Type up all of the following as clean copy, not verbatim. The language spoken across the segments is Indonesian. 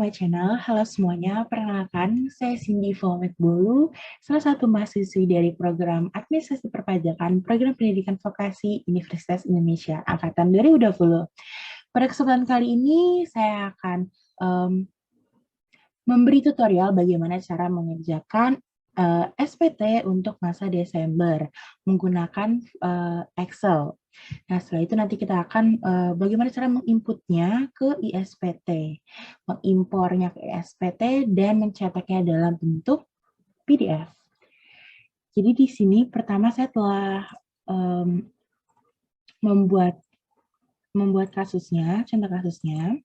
my channel. Halo semuanya, perkenalkan saya Cindy Bolu, salah satu mahasiswi dari program Administrasi Perpajakan Program Pendidikan Vokasi Universitas Indonesia Angkatan 2020. Pada kesempatan kali ini saya akan memberi tutorial bagaimana cara mengerjakan SPT untuk masa Desember menggunakan Excel. Nah, setelah itu nanti kita akan bagaimana cara menginputnya ke ISPT, mengimpornya ke ISPT, dan mencetaknya dalam bentuk PDF. Jadi di sini pertama saya telah membuat kasusnya, contoh kasusnya.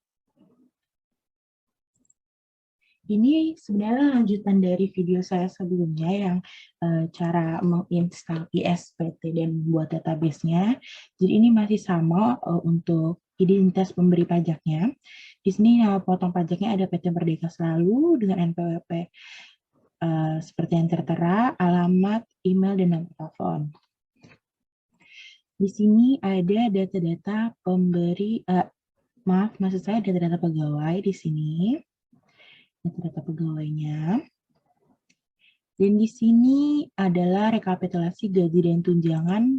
Ini sebenarnya lanjutan dari video saya sebelumnya yang cara menginstal ISPT dan membuat database-nya. Jadi ini masih sama untuk identitas pemberi pajaknya. Di sini nama potong pajaknya ada PT Merdeka Selalu dengan NPWP seperti yang tertera, alamat, email, dan nomor telepon. Di sini ada data-data pemberi, maksud saya data-data pegawai di sini. Data pegawainya. Dan di sini adalah rekapitulasi gaji dan tunjangan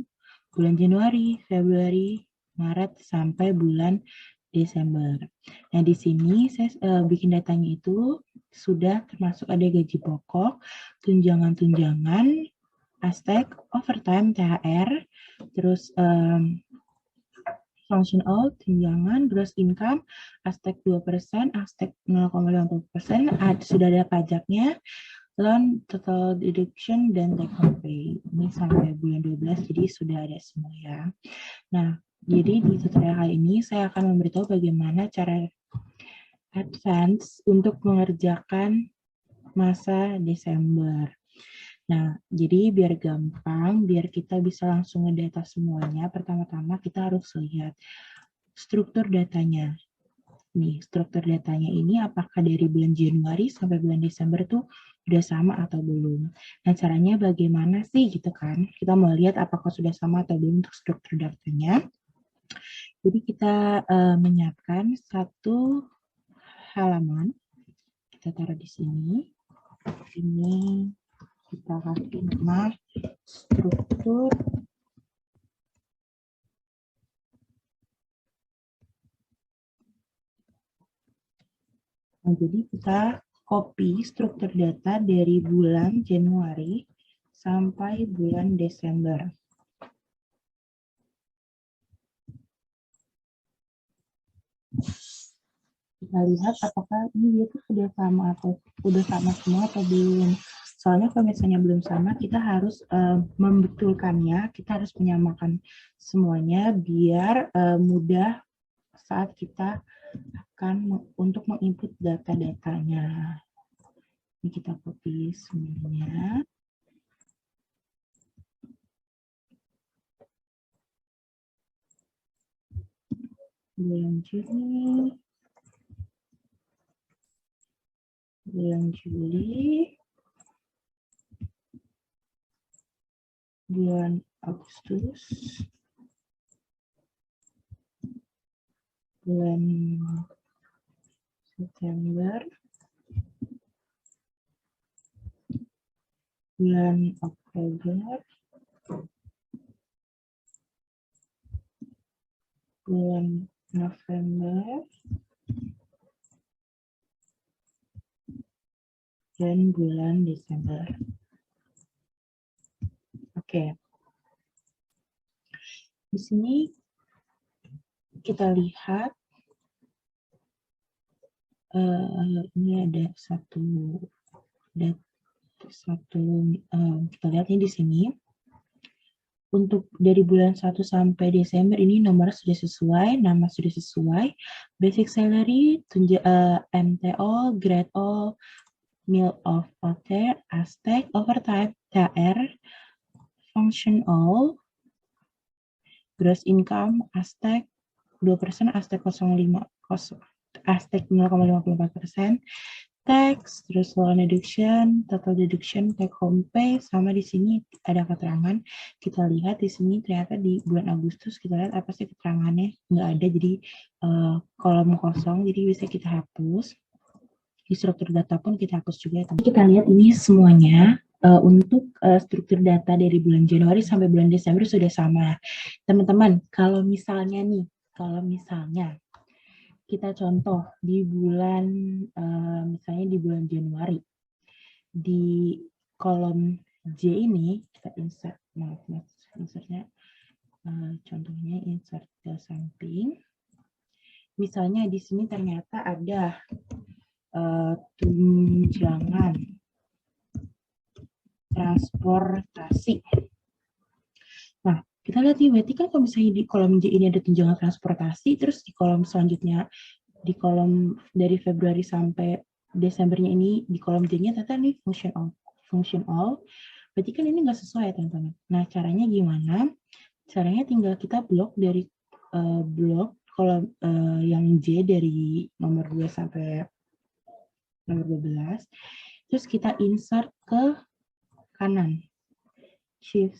bulan Januari, Februari, Maret, sampai bulan Desember. Nah, di sini saya bikin datanya itu sudah termasuk ada gaji pokok, tunjangan-tunjangan, Aztec, overtime, THR, terus functional, tunjangan, gross income, Aztec 2%, Aztec 0,50%, sudah ada pajaknya, loan, total deduction, dan take home pay. Ini sampai bulan 12, jadi sudah ada semua ya. Nah, jadi di tutorial kali ini saya akan memberitahu bagaimana cara advance untuk mengerjakan masa Desember. Nah, jadi biar gampang, biar kita bisa langsung ngedata semuanya, pertama-tama kita harus lihat struktur datanya. Nih, struktur datanya ini apakah dari bulan Januari sampai bulan Desember tuh udah sama atau belum. Nah, caranya bagaimana sih gitu kan? Kita mau lihat apakah sudah sama atau belum untuk struktur datanya. Jadi kita menyiapkan satu halaman. Kita taruh di sini. Ini kita kasih nama struktur jadi kita copy struktur data dari bulan Januari sampai bulan Desember. Kita lihat apakah ini dia tuh sudah sama atau udah sama semua atau belum. Soalnya kalau misalnya belum sama, kita harus membetulkannya, kita harus menyamakan semuanya biar mudah saat kita akan untuk menginput data-datanya. Ini kita copy semuanya. Bulan Juni, bulan Juli, bulan Agustus, bulan September, bulan Oktober, bulan November, dan bulan Desember. Oke. Di sini kita lihat ini ada kita lihat ini di sini. Untuk dari bulan 1 sampai Desember ini nomor sudah sesuai, nama sudah sesuai, basic salary, MTO, grade O, meal of OTR, Aztec, overtime, THR, function all, gross income, Aztec 2%, Aztec 0,54%, tax, terus loan deduction, total deduction, take home pay, sama di sini ada keterangan. Kita lihat di sini ternyata di bulan Agustus kita lihat apa sih keterangannya, nggak ada, jadi kolom kosong, jadi bisa kita hapus. Di struktur data pun kita hapus juga. Kita lihat ini semuanya untuk struktur data dari bulan Januari sampai bulan Desember sudah sama. Teman-teman, kalau misalnya kita contoh di bulan misalnya di bulan Januari, di kolom J ini kita insert, insertnya contohnya insert the sampling. Misalnya di sini ternyata ada tunjangan transportasi. Nah, kita lihat nih, berarti kan kalau misalnya di kolom J ini ada tunjangan transportasi, terus di kolom selanjutnya, di kolom dari Februari sampai Desembernya ini, di kolom J-nya ternyata nih function all, berarti kan ini nggak sesuai, teman-teman. Nah, caranya gimana? Caranya tinggal kita blok dari blok kolom yang J dari nomor 2 sampai nomor 12, terus kita insert ke kanan, shift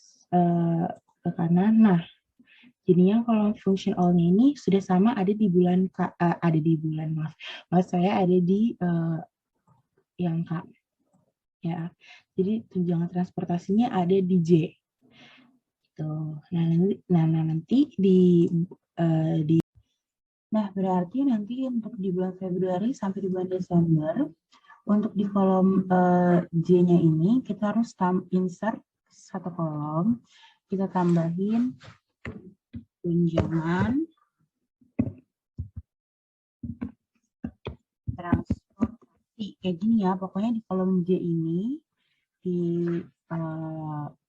ke kanan. Nah, jadinya kalau function all-nya ini sudah sama ada di bulan maaf saya ada di yang K ya. Jadi tunjangan transportasinya ada di J. Tuh. Nah nanti berarti nanti untuk di bulan Februari sampai di bulan Desember untuk di kolom J-nya ini kita harus insert satu kolom, kita tambahin tunjangan transportasi kayak gini ya. Pokoknya di kolom J ini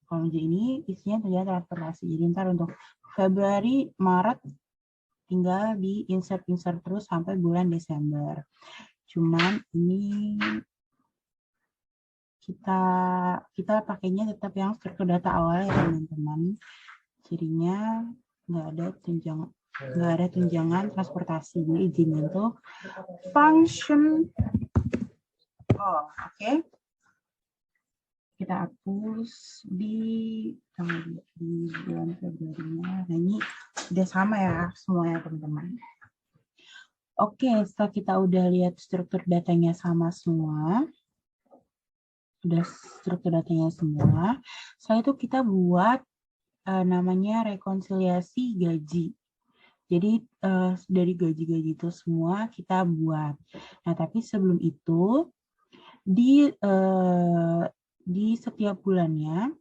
kolom J ini isinya tunjangan transportasi. Jadi ntar untuk Februari, Maret tinggal di insert terus sampai bulan Desember. Cuman ini kita pakainya tetap yang struktur data awal ya teman-teman. Jadinya nggak ada tunjangan transportasi. Jadi izin untuk function. Oke. Kita hapus di bulan Februari-nya. Nah, ini udah sama ya semuanya teman-teman. Oke, setelah kita udah lihat struktur datanya sama semua, udah struktur datanya semua, setelah itu kita buat namanya rekonsiliasi gaji. Jadi dari gaji-gaji itu semua kita buat. Nah, tapi sebelum itu di setiap bulannya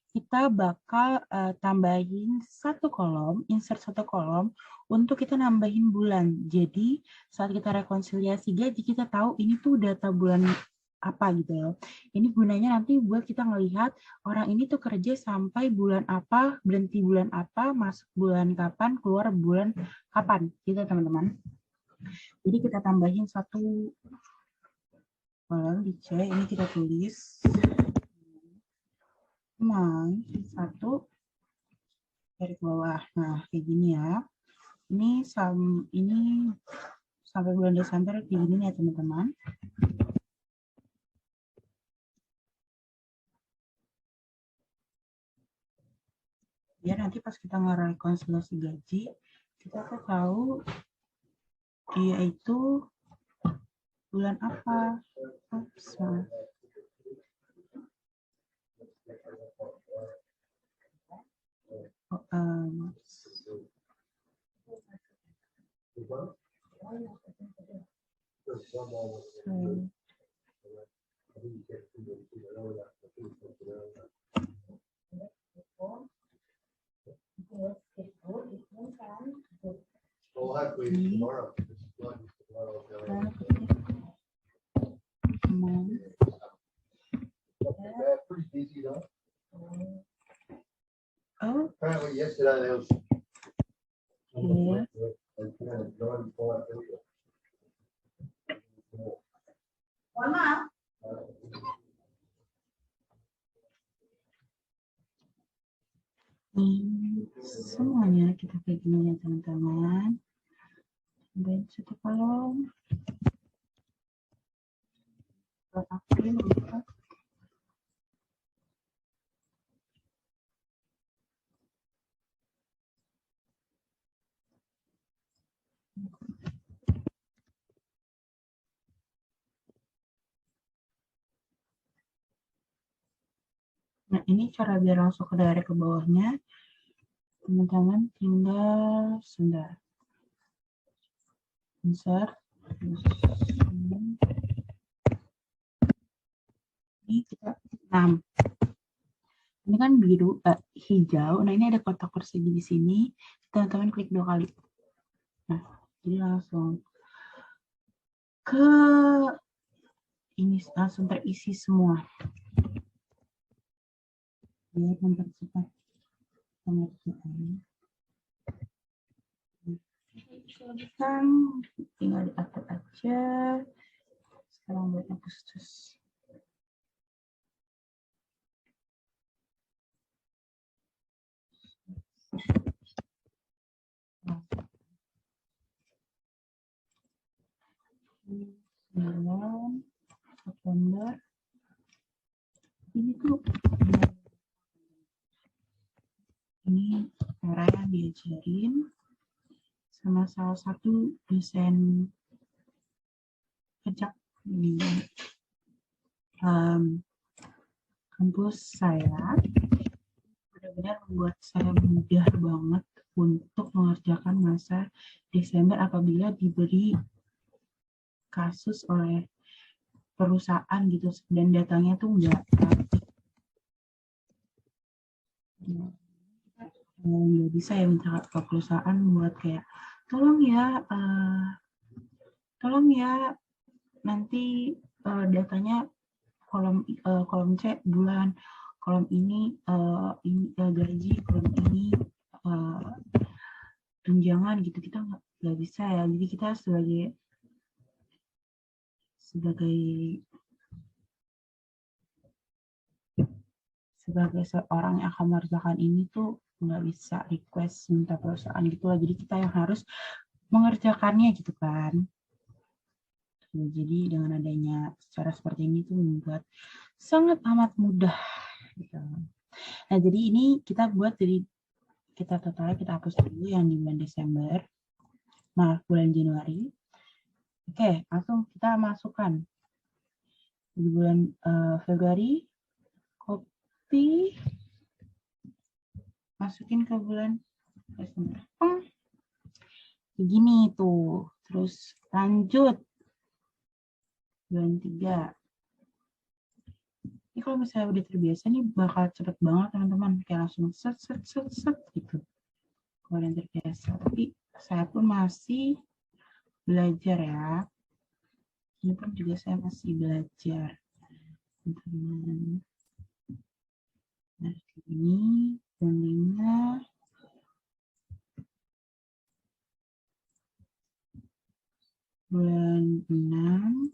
kita bakal tambahin satu kolom, insert satu kolom untuk kita nambahin bulan. Jadi saat kita rekonsiliasi gaji kita tahu ini tuh data bulan apa gitu ya. Ini gunanya nanti buat kita ngelihat orang ini tuh kerja sampai bulan apa, berhenti bulan apa, masuk bulan kapan, keluar bulan kapan gitu teman-teman. Jadi kita tambahin satu kolom di C, ini kita tulis satu dari bawah. Nah, kayak gini ya. Ini sampai bulan Desember kayak gini ya, teman-teman. Biar nanti pas kita ngerekonsiliasi gaji, kita tuh tahu dia itu bulan apa. Oops. Apparently yesterday there was semuanya kita kayak gini ya teman-teman. Dan satu kolom. Nah, ini cara biar langsung ke direct ke bawahnya. Teman-teman tinggal sebentar. Insert. Ini kita 6. Ini kan biru, hijau. Nah, ini ada kotak persegi di sini. Teman-teman klik 2 kali. Nah, jadi langsung ke ini langsung terisi semua. Biar mempercepat pengerjaan. Silakan tinggal diatur aja. Sekarang buat Agustus. September. Ini tuh ini cara yang diajarin sama salah satu dosen pajak di kampus saya. Benar-benar membuat saya mudah banget untuk mengerjakan masa Desember apabila diberi kasus oleh perusahaan gitu dan datanya tuh nggak bisa ya minta ke perusahaan buat kayak tolong ya nanti datanya kolom C bulan, kolom ini gaji, kolom ini tunjangan gitu, kita nggak bisa ya. Jadi kita sebagai seorang yang akan mengerjakan ini tuh nggak bisa request minta perusahaan gitu lah. Jadi kita yang harus mengerjakannya gitu kan. Jadi dengan adanya cara seperti ini tuh membuat sangat amat mudah gitu. Nah, jadi ini kita buat dari kita total kita hapus dulu yang di bulan Desember. Nah, bulan Januari. Oke, langsung kita masukkan di bulan Februari, copy, masukin ke bulan Desember. Begini tuh. Terus lanjut bulan 3. Ini kalau misalnya udah terbiasa nih bakal cepet banget teman-teman. Kayak langsung set gitu. Kalau yang terbiasa. Tapi saya pun masih belajar ya. Ini pun juga saya masih belajar. Teman-teman. Nah, ini bulan 5. Bulan 6.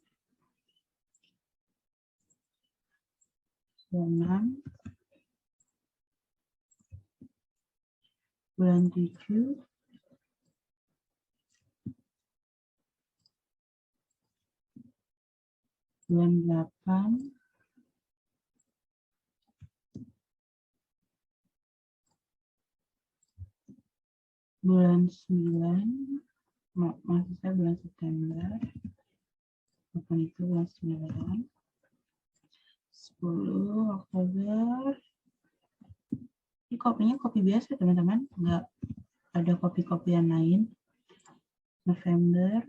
Bulan 7. Bulan 8. Bulan 9. Maksud saya bulan September. Bukan itu bulan 9. 10 Oktober. Ini kopinya kopi biasa teman-teman, nggak ada kopi-kopi yang lain. November.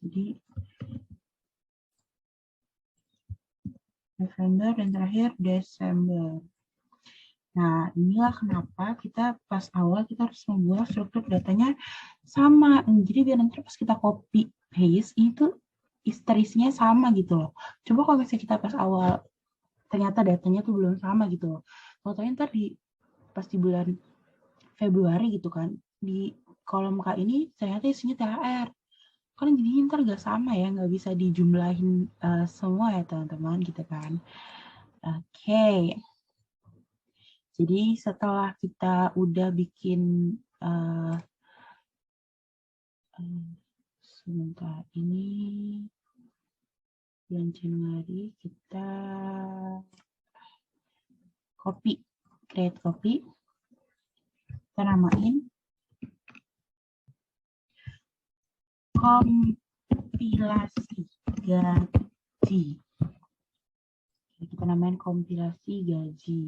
Jadi November dan terakhir Desember. Nah, inilah kenapa kita pas awal kita harus membuat struktur datanya sama. Jadi biar nanti pas kita copy paste itu historisnya sama gitu loh. Coba kalau misalnya kita pas awal ternyata datanya tuh belum sama gitu loh. Kalau ntar pas di bulan Februari gitu kan, di kolom K ini ternyata isinya THR. Kan jadinya ntar gak sama ya, nggak bisa dijumlahin semua ya teman-teman gitu kan. Oke. Jadi setelah kita udah bikin sebentar ini bulan Januari kita create copy, kita namain kompilasi gaji. Kita namanya kompilasi gaji.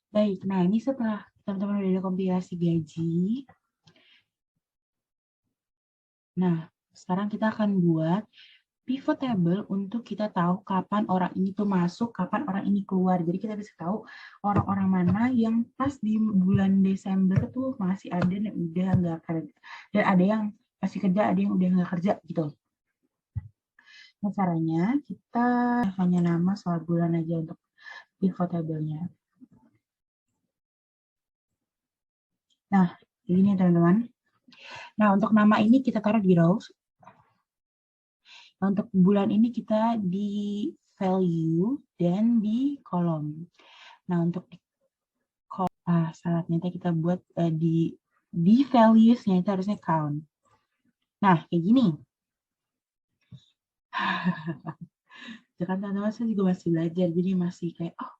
Baik, nah ini setelah teman-teman udah ada kompilasi gaji. Nah, sekarang kita akan buat pivot table untuk kita tahu kapan orang ini tuh masuk, kapan orang ini keluar. Jadi kita bisa tahu orang-orang mana yang pas di bulan Desember tuh masih ada dan udah nggak kerja. Dan ada yang masih kerja, ada yang udah nggak kerja gitu. Nah, caranya kita hanya nama soal bulan aja untuk pivot table-nya. Nah, ini teman-teman. Nah, untuk nama ini kita taruh di rows. Nah, untuk bulan ini kita di value dan di kolom. Nah, untuk di syaratnya kita buat di values-nya itu harusnya count. Nah, kayak gini. Jangan teman-teman, saya juga masih belajar, jadi masih kayak, oh,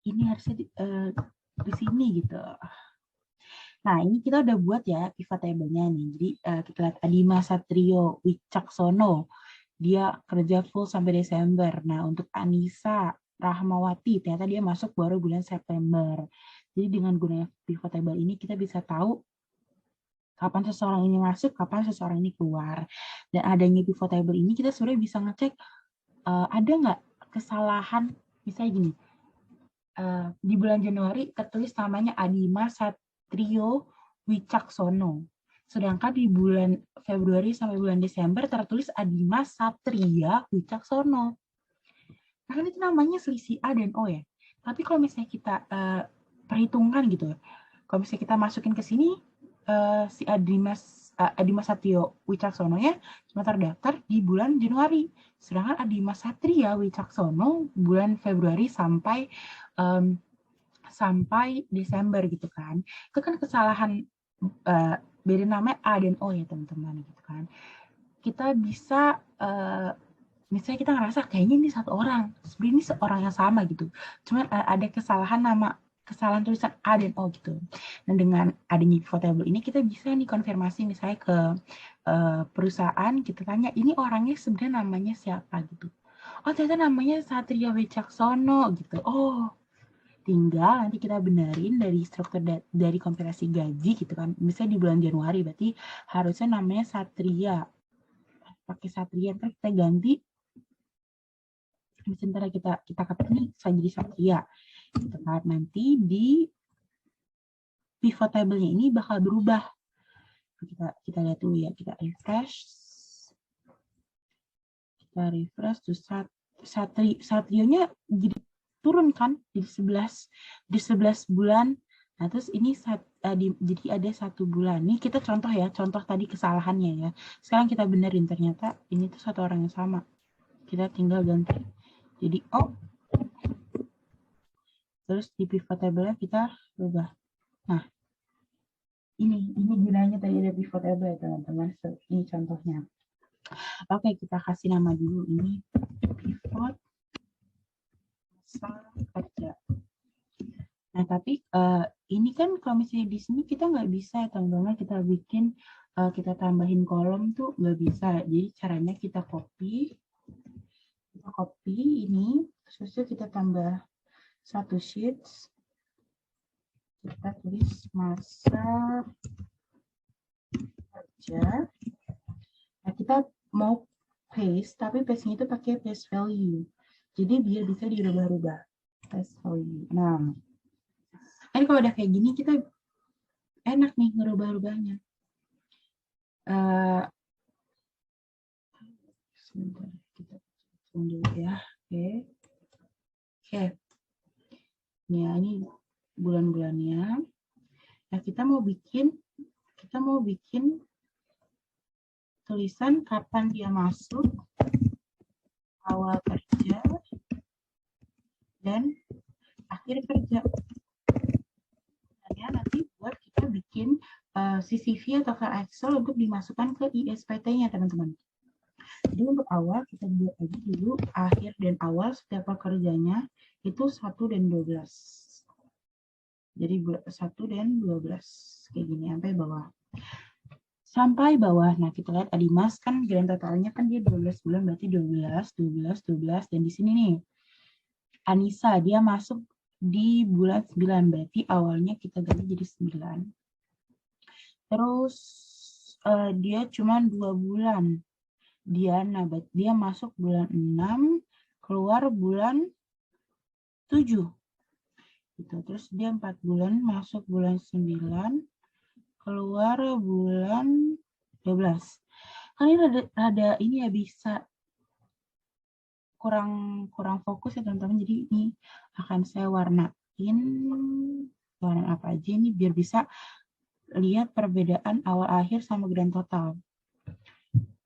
ini harusnya di sini gitu. Nah, ini kita udah buat ya pivot table-nya nih. Jadi kita lihat Adima Satrio Wicaksono, dia kerja full sampai Desember. Nah, untuk Anissa Rahmawati, ternyata dia masuk baru bulan September. Jadi dengan gunanya pivot table ini kita bisa tahu kapan seseorang ini masuk, kapan seseorang ini keluar. Dan adanya pivot table ini kita sebenarnya bisa ngecek ada nggak kesalahan, misalnya gini, di bulan Januari tertulis namanya Adima Satrio Wicaksono. Sedangkan di bulan Februari sampai bulan Desember tertulis Adima Satria Wicaksono. Nah, kan itu namanya selisih A dan O ya. Tapi kalau misalnya kita perhitungkan gitu, kalau misalnya kita masukin ke sini, si Adima Satrio Wicaksono ya cuma terdaftar di bulan Januari. Sedangkan Adima Satria Wicaksono bulan Februari sampai Desember gitu kan. Itu kan kesalahan beda namanya A dan O ya teman-teman gitu kan. Kita bisa misalnya kita ngerasa kayaknya ini satu orang, sebenarnya ini seorang yang sama gitu. Cuman ada kesalahan kesalahan tulisan A dan O gitu. Dan dengan adanya pivot table ini kita bisa nih konfirmasi misalnya ke perusahaan, kita tanya ini orangnya sebenarnya namanya siapa gitu. Oh, ternyata namanya Satria Wicaksono gitu. Oh, tinggal nanti kita benerin dari struktur dari kompilasi gaji gitu kan. Misalnya di bulan Januari berarti harusnya namanya Satria. Pakai Satria, ntar kita ganti. Misalnya kita ketik ini jadi Satria. Gitu kan. Nanti di pivot table-nya ini bakal berubah. Kita lihat dulu ya, kita refresh. Kita refresh terus Satrionya jadi turun kan di 11 bulan. Nah, terus ini jadi ada 1 bulan. Ini kita contoh ya, contoh tadi kesalahannya ya. Sekarang kita benerin, ternyata ini tuh satu orang yang sama. Kita tinggal ganti. Jadi terus di pivot table-nya kita ubah. Nah, ini gunanya tadi ada pivot table ya teman-teman. Ini contohnya. Oke, kita kasih nama dulu ini pivot kerja. Nah, tapi ini kan kalau misalnya di sini kita nggak bisa ya teman-teman, kita bikin, kita tambahin kolom tuh nggak bisa. Jadi caranya kita copy ini, terus kita tambah 1 sheet, kita tulis masa kerja. Nah, kita mau paste, tapi paste-nya itu pakai paste value. Jadi biar bisa dirubah-rubah. Paste value. Nah, kan kalau udah kayak gini kita enak nih ngerubah-rubahnya. Sebentar, kita tunggu ya. Oke. Ya, ini bulan-bulannya. Nah, kita mau bikin tulisan kapan dia masuk, awal kerja, dan akhir kerja. Nah, nanti buat kita bikin CSV atau file Excel untuk dimasukkan ke ISPT-nya, teman-teman. Jadi untuk awal kita buat aja dulu akhir dan awal setiap pekerjanya itu 1 dan 12. Jadi 1 dan 12 kayak gini sampai bawah. Sampai bawah. Nah, kita lihat Adimas kan grand totalnya kan dia 12 bulan, berarti 12, 12, 12 dan di sini nih Anissa dia masuk di bulan 9, berarti awalnya kita ganti jadi 9. Terus dia cuma 2 bulan. Diana, dia masuk bulan 6, keluar bulan 7. Gitu. Terus dia 4 bulan, masuk bulan 9, keluar bulan 12. Kalian ada ini ya bisa kurang fokus ya teman-teman. Jadi ini akan saya warnain warna apa aja ini biar bisa lihat perbedaan awal akhir sama grand total.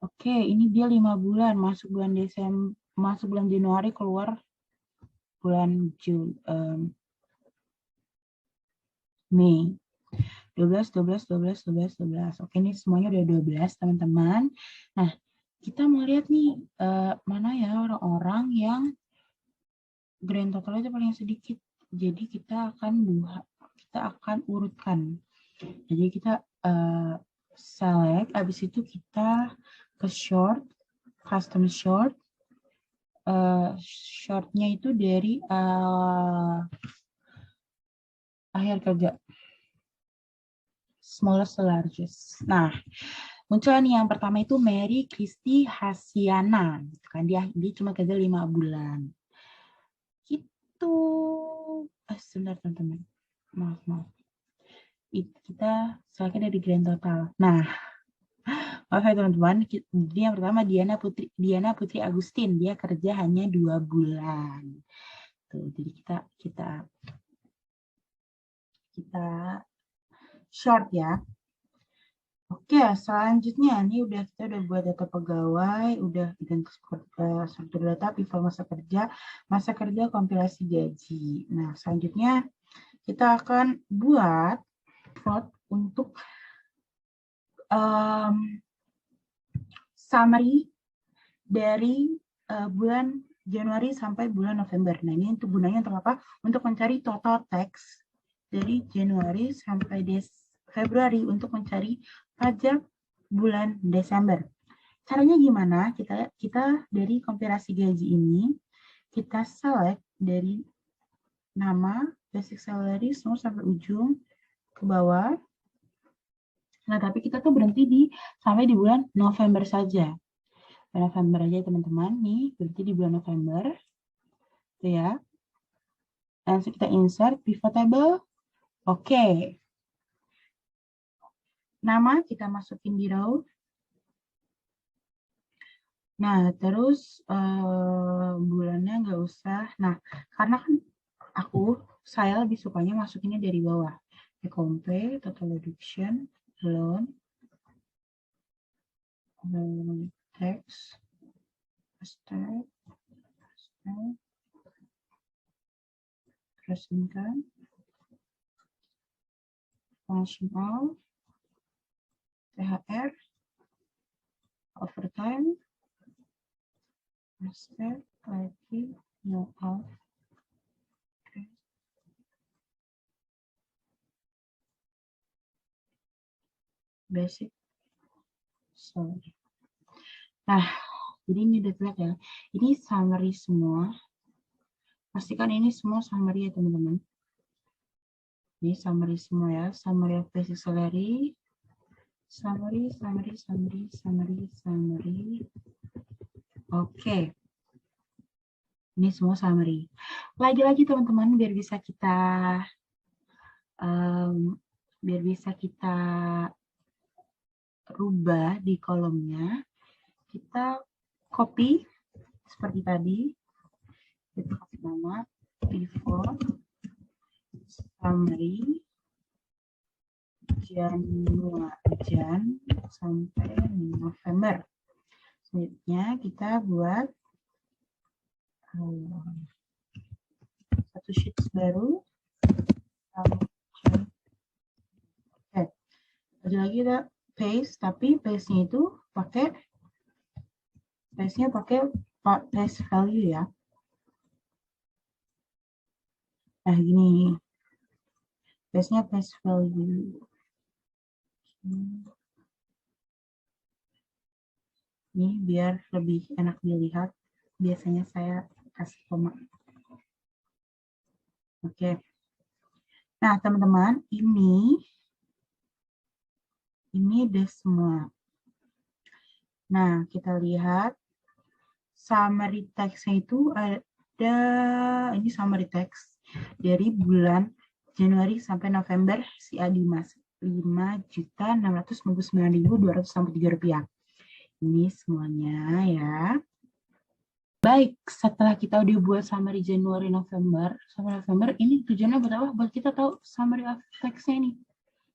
Oke, ini dia 5 bulan, masuk bulan Desember, masuk bulan Januari, keluar bulan Mei. 12, 12, 12, 12, 12. Oke, ini semuanya udah 12, teman-teman. Nah, kita mau lihat nih, mana ya orang-orang yang grand totalnya paling sedikit. Jadi kita akan urutkan. Jadi kita select, habis itu kita ke short, custom short. Shortnya itu dari akhir kerja. Smallest to largest. Nah, muncul nih yang pertama itu Mary Christy Hasiana. Kan dia cuma kerja 5 bulan. Gitu. Sebentar teman-teman. Maaf. Kita selesai dari grand total. Nah, oke teman-teman, jadi yang pertama Diana Putri Agustin, dia kerja hanya 2 bulan. Tuh, jadi kita short ya. Oke, selanjutnya ini kita udah buat data pegawai, udah struktur data, pivot masa kerja, kompilasi gaji. Nah, selanjutnya kita akan buat plot untuk summary dari bulan Januari sampai bulan November. Nah, ini untuk gunanya untuk apa? Untuk mencari total tax dari Januari sampai Februari untuk mencari pajak bulan Desember. Caranya gimana? Kita dari kompilasi gaji ini, kita select dari nama, basic salary, semua sampai ujung ke bawah. Nah, tapi kita tuh berhenti sampai di bulan November saja. November aja teman-teman, nih berhenti di bulan November. Tuh ya. Langsung kita insert pivot table. Oke. Nama kita masukin di row. Nah, terus bulannya nggak usah. Nah, karena kan saya lebih sukanya masukinnya dari bawah. Compare, total deduction, loan, tax, estate, gross income, functional, THR, overtime, estate, lagi, no off. Basic. Sorry. Nah, jadi ini udah terlihat ya. Ini summary semua. Pastikan ini semua summary ya teman-teman. Ini summary semua ya. Summary of basic salary. Summary. Oke. Ini semua summary. Lagi-lagi teman-teman biar bisa kita rubah di kolomnya. Kita copy seperti tadi. Kita kasih nama pivot summary Jan sampai November. Selanjutnya kita buat satu sheet baru. Oke. Lagi-lagi ada paste, tapi paste-nya itu pakai paste value ya. Nah, gini. Paste-nya paste value. Ini biar lebih enak dilihat. Biasanya saya kasih koma. Oke. Nah, teman-teman, ini udah semua. Nah, kita lihat summary text-nya itu ada, ini summary text dari bulan Januari sampai November si Adi Mas, 5.699.263 rupiah. Ini semuanya ya. Baik, setelah kita udah buat summary Januari November, sampai November, ini tujuannya buat apa? Buat kita tahu summary of text-nya ini.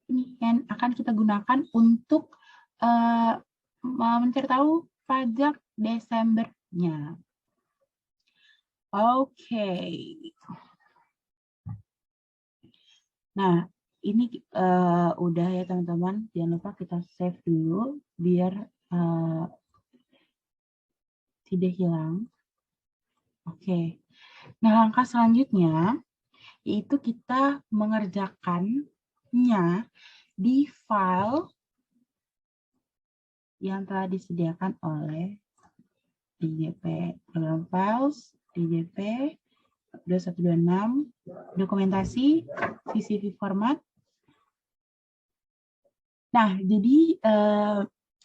Ini yang akan kita gunakan untuk mencari tahu pajak Desembernya. Oke. Nah, ini udah ya teman-teman. Jangan lupa kita save dulu biar tidak hilang. Oke. Nah, langkah selanjutnya yaitu kita mengerjakannya di file yang telah disediakan oleh DJP. Program Files, DJP, 2126, dokumentasi, CSV format. Nah, jadi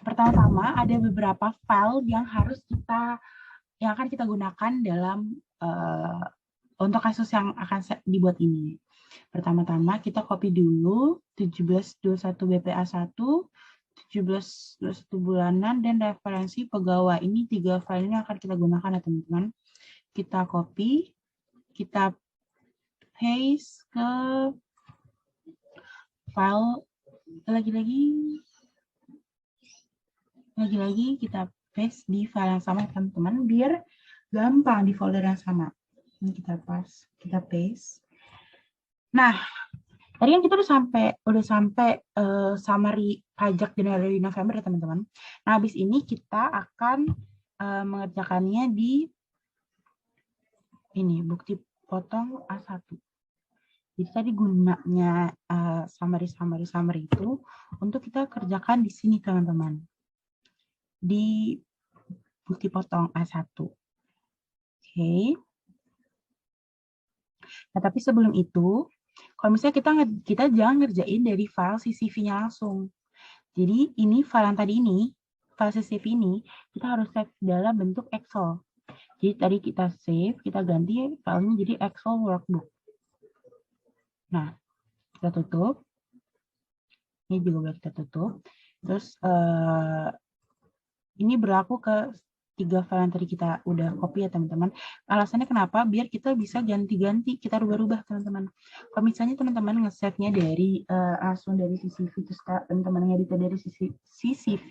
pertama-tama ada beberapa file yang akan kita gunakan dalam untuk kasus yang akan dibuat ini. Pertama-tama kita copy dulu 1721 BPA1, 1721 bulanan, dan referensi pegawai. Ini 3 file ini akan kita gunakan ya teman-teman. Kita copy, kita paste ke file, lagi-lagi kita paste di file yang sama teman-teman biar gampang di folder yang sama. Ini kita paste. Nah, tadi kan kita udah sampai summary pajak Januari November ya teman-teman. Nah, habis ini kita akan mengerjakannya di ini bukti potong A1. Jadi tadi gunanya summary itu untuk kita kerjakan di sini teman-teman. Di bukti potong A1. Oke. Nah, tapi sebelum itu, kalau misalnya kita jangan ngerjain dari file CSV-nya langsung. Jadi ini file yang tadi ini, file CSV ini, kita harus save dalam bentuk Excel. Jadi tadi kita save, kita ganti filenya jadi Excel workbook. Nah, kita tutup. Ini juga boleh kita tutup. Terus ini berlaku ke 3 file yang tadi kita udah copy ya teman-teman. Alasannya kenapa? Biar kita bisa ganti-ganti, kita rubah-rubah teman-teman. Kalau misalnya teman-teman nge-save-nya dari langsung dari CSV, terus teman-teman ngedit dari CSV,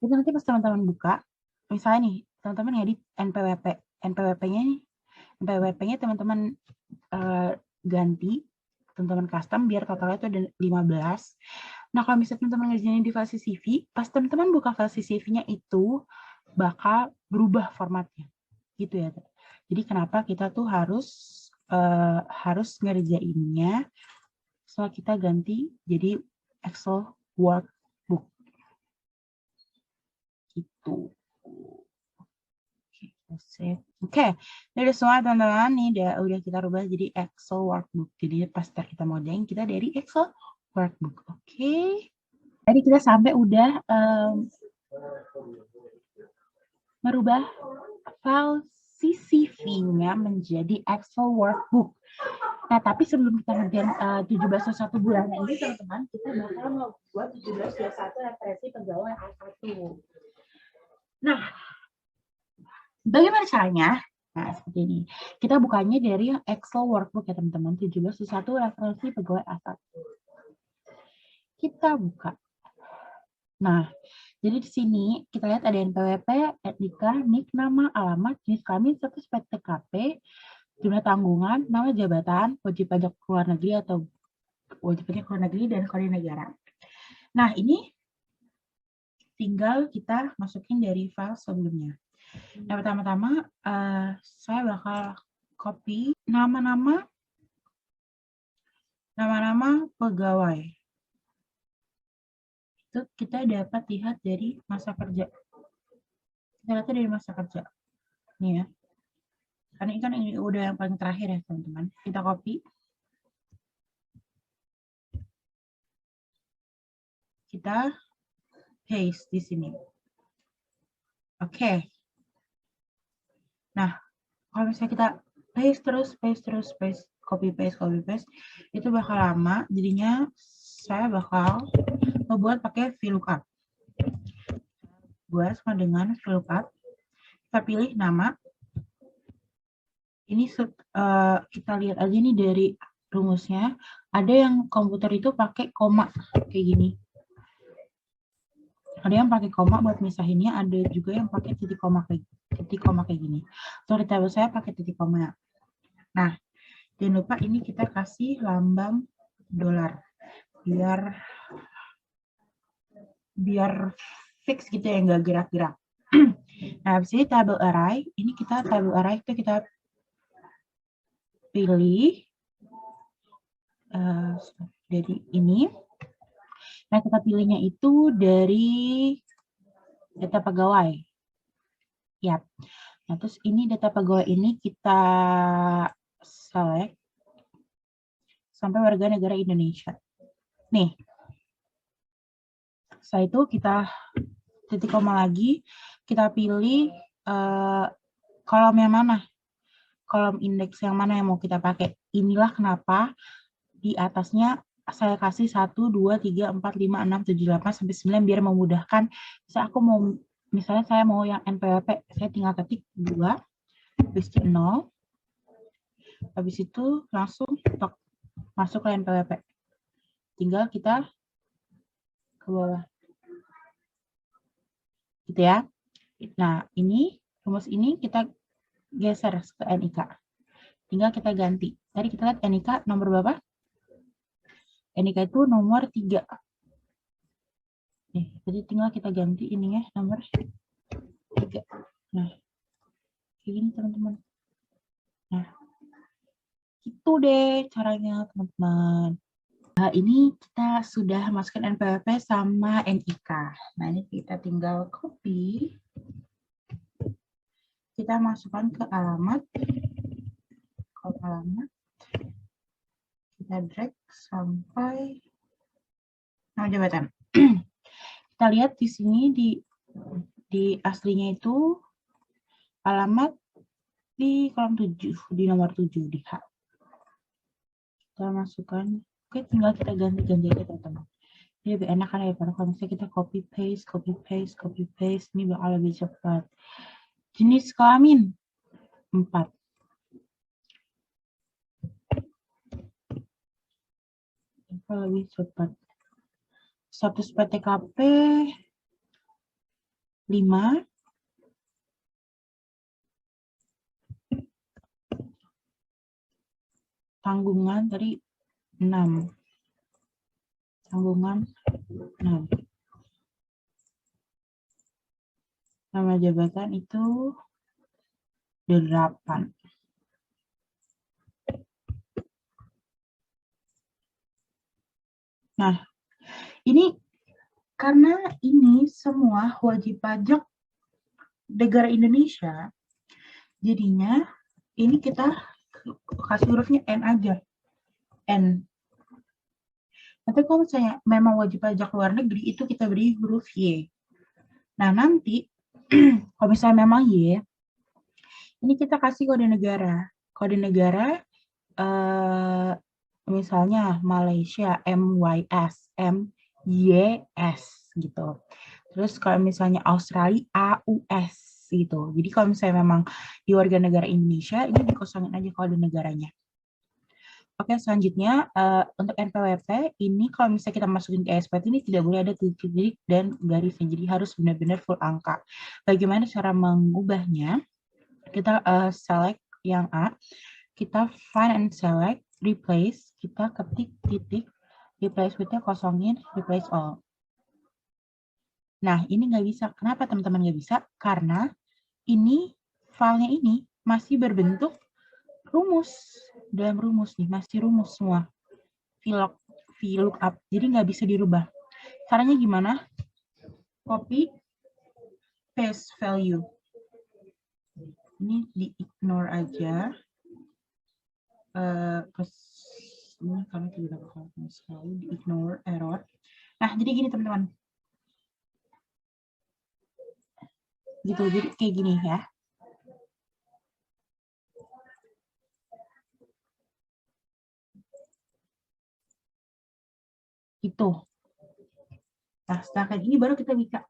itu nanti pas teman-teman buka, misalnya nih, teman-teman ngedit NPWP. NPWP-nya teman-teman ganti, teman-teman custom, biar totalnya itu ada 15. Nah, kalau misalnya teman-teman ngerjain di file CSV, pas teman-teman buka file CSV-nya itu bakal berubah formatnya. Gitu ya. Jadi kenapa kita tuh harus ngerjainnya setelah kita ganti jadi Excel workbook. Gitu. Oke, ini udah semua teman-teman. Ini udah kita rubah jadi Excel workbook. Jadi pas kita modeling kita dari Excel workbook. Oke. Tadi kita sampai udah merubah file CSV-nya menjadi Excel workbook. Nah, tapi sebelum kita ngerjain 1721 bulanan ini, teman-teman, kita bakal membuat 1721 referensi pegawai A1. Nah, bagaimana caranya? Nah, seperti ini. Kita bukanya dari Excel workbook ya, teman-teman. 1721 referensi pegawai A1. Kita buka. Nah, jadi di sini kita lihat ada NPWP, NIK, NIK, nama, alamat, jenis kelamin, status PTKP, jumlah tanggungan, nama jabatan, wajib pajak luar negeri atau wajib pajak luar negeri, dan kode negara. Nah, ini tinggal kita masukin dari file sebelumnya. Nah, pertama-tama saya bakal copy nama-nama pegawai. Itu kita dapat lihat dari masa kerja. Kita lihat dari masa kerja. Nih ya. Karena ini kan ini udah yang paling terakhir ya, teman-teman. Kita copy. Kita paste di sini. Oke. Nah, kalau misalnya kita paste terus, copy paste, itu bakal lama. Jadinya saya bakal membuat pakai VLOOKUP. Buat sama dengan VLOOKUP. Kita pilih nama. Ini kita lihat aja nih dari rumusnya. Ada yang komputer itu pakai koma kayak gini. Ada yang pakai koma buat misahinnya, ada juga yang pakai titik koma kayak gini. Untuk di tabel saya pakai titik koma. Nah, jangan lupa ini kita kasih lambang dolar biar fix gitu ya, nggak gerak-gerak. Nah, habis ini tabel array, ini tabel array itu kita pilih dari ini. Nah, kita pilihnya itu dari data pegawai. Ya. Nah, terus ini data pegawai ini kita select sampai warga negara Indonesia. Nih. Setelah itu kita titik koma lagi, kita pilih kolom yang mana. Kolom indeks yang mana yang mau kita pakai. Inilah kenapa di atasnya saya kasih 1, 2, 3, 4, 5, 6, 7, 8, sampai 9 biar memudahkan. Misalnya saya mau yang NPWP, saya tinggal ketik 2, habis itu 0, habis itu langsung masuk ke NPWP. Tinggal kita ke bawah. Gitu ya. Nah, ini rumus ini kita geser ke NIK. Tinggal kita ganti. Tadi kita lihat NIK nomor berapa? NIK itu nomor 3. Nih, jadi tinggal kita ganti ininya nomor 3. Nah, kayak gini teman-teman. Nah, itu deh caranya teman-teman. Nah, ini kita sudah masukkan NPWP sama NIK. Nah, ini kita tinggal copy. Kita masukkan ke alamat. Kita drag sampai nama jabatan. Kita lihat di sini di aslinya itu alamat di kolom 7, di nomor 7 di H. Kita masukkan. Oke, tinggal kita ganti-ganti aja teman-teman. Ini lebih enak kan ya, kalau misalnya kita copy paste, ini bakal lebih cepat. Jenis kelamin 4. Lebih cepat. Status PTKP 5. Tanggungan tadi 6. Tanggungan 6. Nama jabatan itu 8. Nah, ini karena ini semua wajib pajak negara Indonesia, jadinya ini kita kasih hurufnya N aja. N. Nanti kalau misalnya memang wajib pajak luar negeri, itu kita beri huruf Y. Nah, nanti kalau misalnya memang Y, ini kita kasih kode negara. Kode negara misalnya Malaysia MYS, MYS gitu. Terus kalau misalnya Australia AUS gitu. Jadi kalau misalnya memang di warga negara Indonesia, ini dikosongin aja kode negaranya. Oke, selanjutnya untuk NPWP ini kalau misalnya kita masukin ke SPT ini tidak boleh ada titik-titik dan garisnya. Jadi harus benar-benar full angka. Bagaimana cara mengubahnya? Kita select yang A, kita find and select, replace, kita ketik titik, replace with-nya kosongin, replace all. Nah, ini nggak bisa. Kenapa teman-teman nggak bisa? Karena ini filenya ini masih berbentuk rumus. Dalam rumus nih, masih rumus semua. VLOOKUP. Jadi nggak bisa dirubah. Caranya gimana? Copy, paste value. Ini di-ignore aja. Ini kami tidak bakal selalu di-ignore error. Nah, jadi gini teman-teman. Gitu, jadi kayak gini ya. Itu. Nah, setelah kayak gini baru kita bisa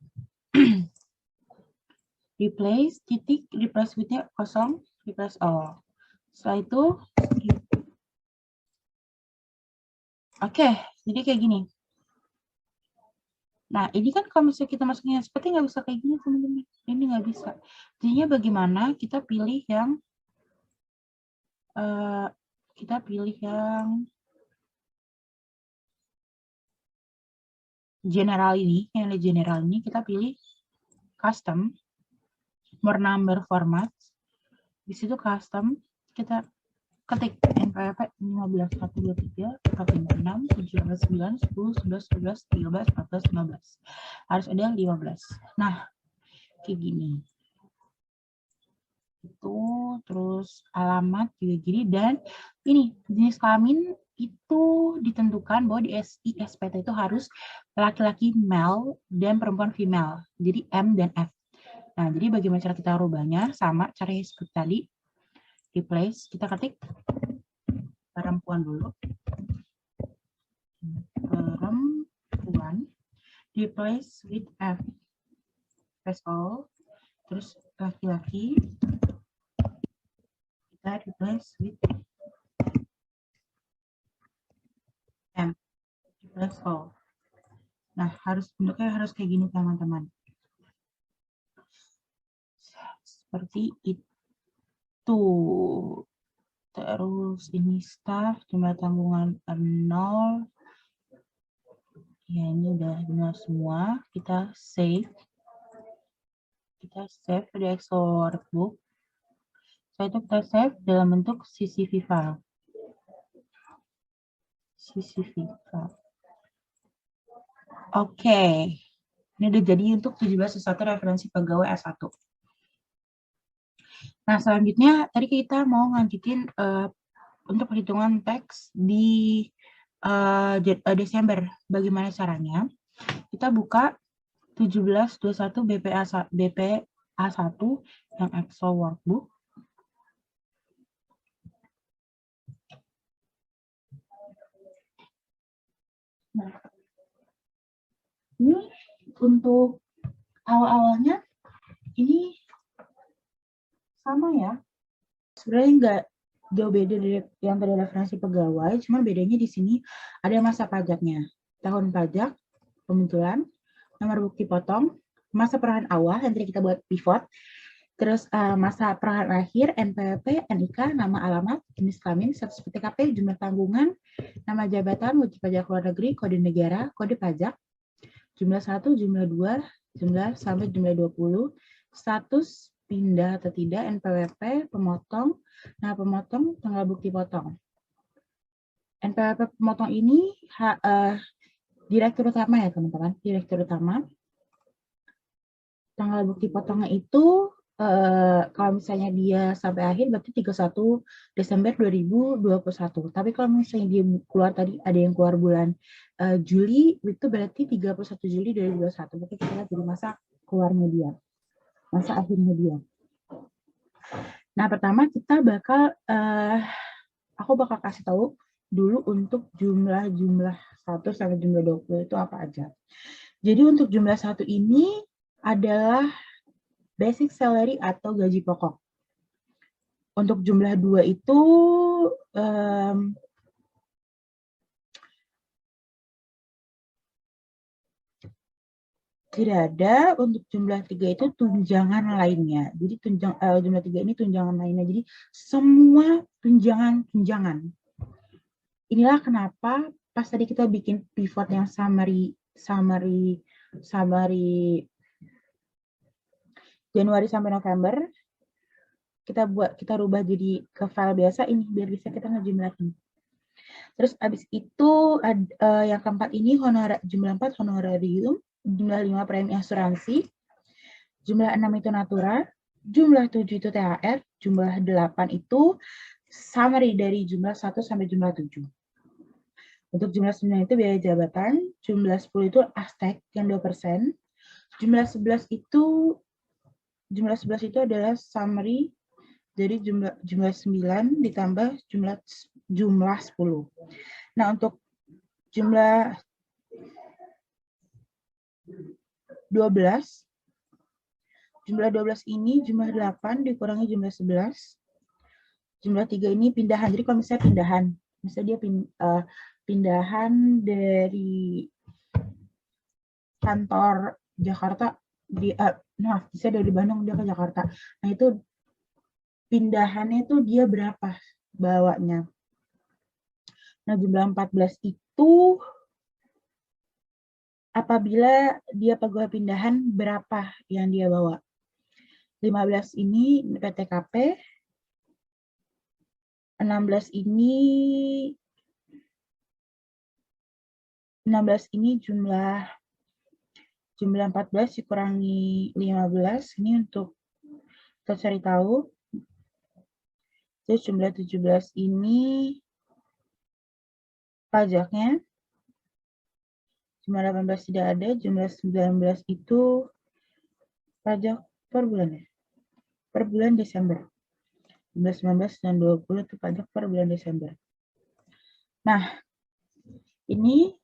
replace titik, replace with-nya kosong, replace all. Setelah itu, oke, jadi kayak gini. Nah, ini kan kalau misalnya kita masuknya seperti nggak bisa kayak gini, teman-teman. Ini nggak bisa. Jadinya bagaimana kita pilih yang general ini, yang di general ini kita pilih custom, more number format. Di situ custom, kita ketik NPWP 15, 1, 2, 3, 4, 5, 6, 7, 8, 9, 10, 11, 12, 13, 14, 15. Harus ada 15. Nah, kayak gini. Itu, terus alamat juga gini, dan ini jenis kelamin itu ditentukan bahwa di SISPT itu harus laki-laki male dan perempuan female. Jadi M dan F. Nah, jadi bagaimana cara kita rubahnya? Sama caranya seperti tadi. Replace, kita ketik perempuan dulu. Perempuan. Replace with F. Press all. Terus laki-laki. Kita replace with M. Replace all. Nah, bentuknya harus kayak gini, teman-teman. Seperti itu. Terus ini staff, jumlah tanggungan 0. Ya, ini udah benar semua. Kita save. Kita save di Excel workbook. Setelah itu kita save dalam bentuk CSV file. CSV file. Oke. Ini udah jadi untuk 17.1 referensi pegawai S1. Nah, selanjutnya tadi kita mau lanjutin untuk perhitungan teks di Desember. Bagaimana caranya? Kita buka 1721 BPA1 yang Excel workbook. Nah, ini untuk awal-awalnya ini sama ya. Sebenarnya nggak jauh beda dari yang tadi referensi pegawai, cuma bedanya di sini ada masa pajaknya. Tahun pajak, pemunculan, nomor bukti potong, masa perolehan awal yang tadi kita buat pivot, terus masa perolehan akhir, NPWP, NIK, nama alamat, jenis kelamin, status PTKP, jumlah tanggungan, nama jabatan, wajib pajak luar negeri, kode negara, kode pajak, jumlah 1, jumlah 2, jumlah sampai jumlah 20, status pindah atau tidak, NPWP, pemotong, nah pemotong, tanggal bukti potong. NPWP pemotong ini direktur utama ya teman-teman, direktur utama. Tanggal bukti potongnya itu kalau misalnya dia sampai akhir berarti 31 Desember 2021. Tapi kalau misalnya dia keluar tadi ada yang keluar bulan Juli itu berarti 31 Juli 2021. Berarti kita lihat dari masa keluarnya dia. Masa akhirnya dia. Nah, pertama kita bakal aku bakal kasih tahu dulu untuk jumlah-jumlah 1 sampai jumlah 20 itu apa aja. Jadi untuk jumlah 1 ini adalah basic salary atau gaji pokok. Untuk jumlah 2 itu tidak ada. Untuk jumlah 3 itu tunjangan lainnya. Jadi jumlah 3 ini tunjangan lainnya. Jadi semua tunjangan. Inilah kenapa pas tadi kita bikin pivot yang summary summary Januari sampai November. Kita rubah jadi ke file biasa ini biar bisa kita ngejumlahin. Terus abis itu yang keempat ini jumlah 4 honorarium, jumlah 5 premi asuransi, jumlah 6 itu natura, jumlah 7 itu THR, jumlah 8 itu summary dari jumlah 1 sampai jumlah 7. Untuk jumlah 9 itu biaya jabatan, jumlah 10 itu astek yang 2%, jumlah 11 itu adalah summary dari jumlah 9 ditambah jumlah 10. Nah, untuk jumlah 12 ini jumlah 8 dikurangi jumlah 11. Jumlah 3 ini pindahan. Jadi kalau misalnya pindahan, misalnya dia pindahan dari kantor Jakarta bisa dari Bandung dia ke Jakarta. Nah, itu pindahannya itu dia berapa bawanya. Nah, jumlah 14 itu apabila dia pegawai pindahan berapa yang dia bawa. 15 ini PTKP, 16 ini jumlah 14 dikurangi 15 ini untuk kita cari tahu. Terus jumlah 17 ini pajaknya. Jumlah 18 tidak ada, jumlah 19 itu pajak per bulan ya. Per bulan Desember. Jumlah 19 dan 20 itu pajak per bulan Desember. Nah, ini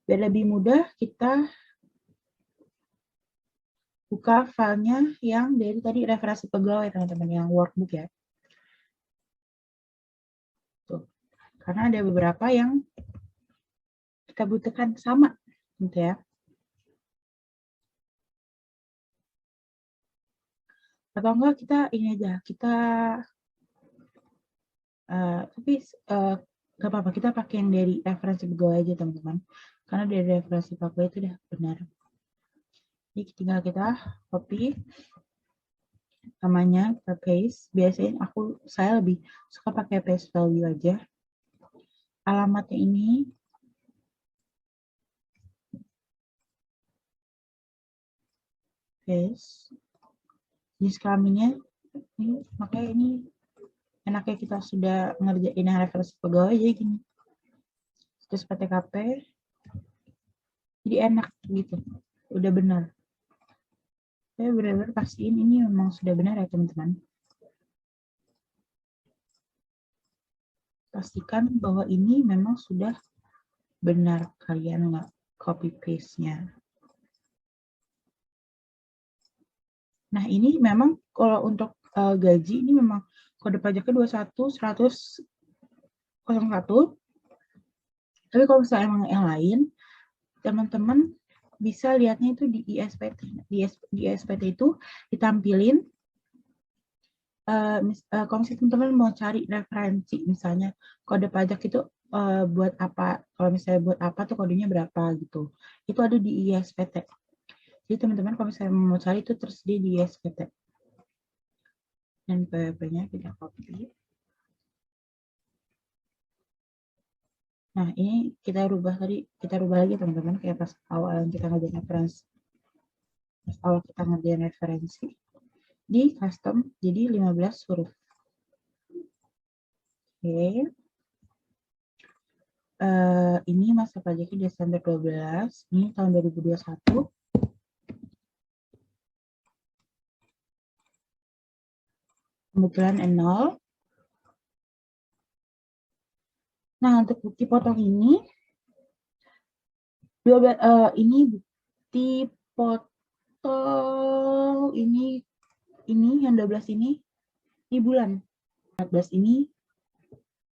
biar lebih mudah kita buka filenya yang dari tadi referensi pegawai teman-teman, yang workbook ya. Tuh. Karena ada beberapa yang kita butuhkan sama gitu ya. Atau enggak kita ini aja, tapi nggak apa-apa, kita pakai yang dari referensi pegawai aja teman-teman. Karena dari referensi pegawai itu udah benar. Jadi tinggal kita copy namanya, kita paste. Biasanya saya lebih suka pakai paste value aja. Alamatnya ini paste. Jenis kelaminnya ini, makanya ini enaknya kita sudah ngerjain yang referensi pegawai jadi gini. Terus PTKP. Jadi enak gitu. Udah benar. Saya benar-benar pastiin ini memang sudah benar ya teman-teman. Pastikan bahwa ini memang sudah benar, kalian nggak copy paste-nya. Nah, ini memang kalau untuk gaji ini memang kode pajaknya 21.100.01. Tapi kalau misalnya emang yang lain, teman-teman bisa lihatnya itu di ISPT. Di ISPT itu ditampilin kalau misalnya teman-teman mau cari referensi, misalnya kode pajak itu buat apa, kalau misalnya buat apa tuh kodenya berapa gitu, itu ada di ISPT. Jadi teman-teman kalau misalnya mau cari itu tersedia di ISPT. Dan PWP-nya kita copy. Nah, ini kita rubah lagi teman-teman, kayak pas awal kita ngerjain referensi. Pas awal kita ngerjain referensi di custom jadi 15 huruf. Oke. Ini masa pajaknya Desember 12, ini tahun 2021. Kebetulan 0. Nah, untuk bukti potong ini, ini bukti potong ini yang 12 ini bulan, 14 ini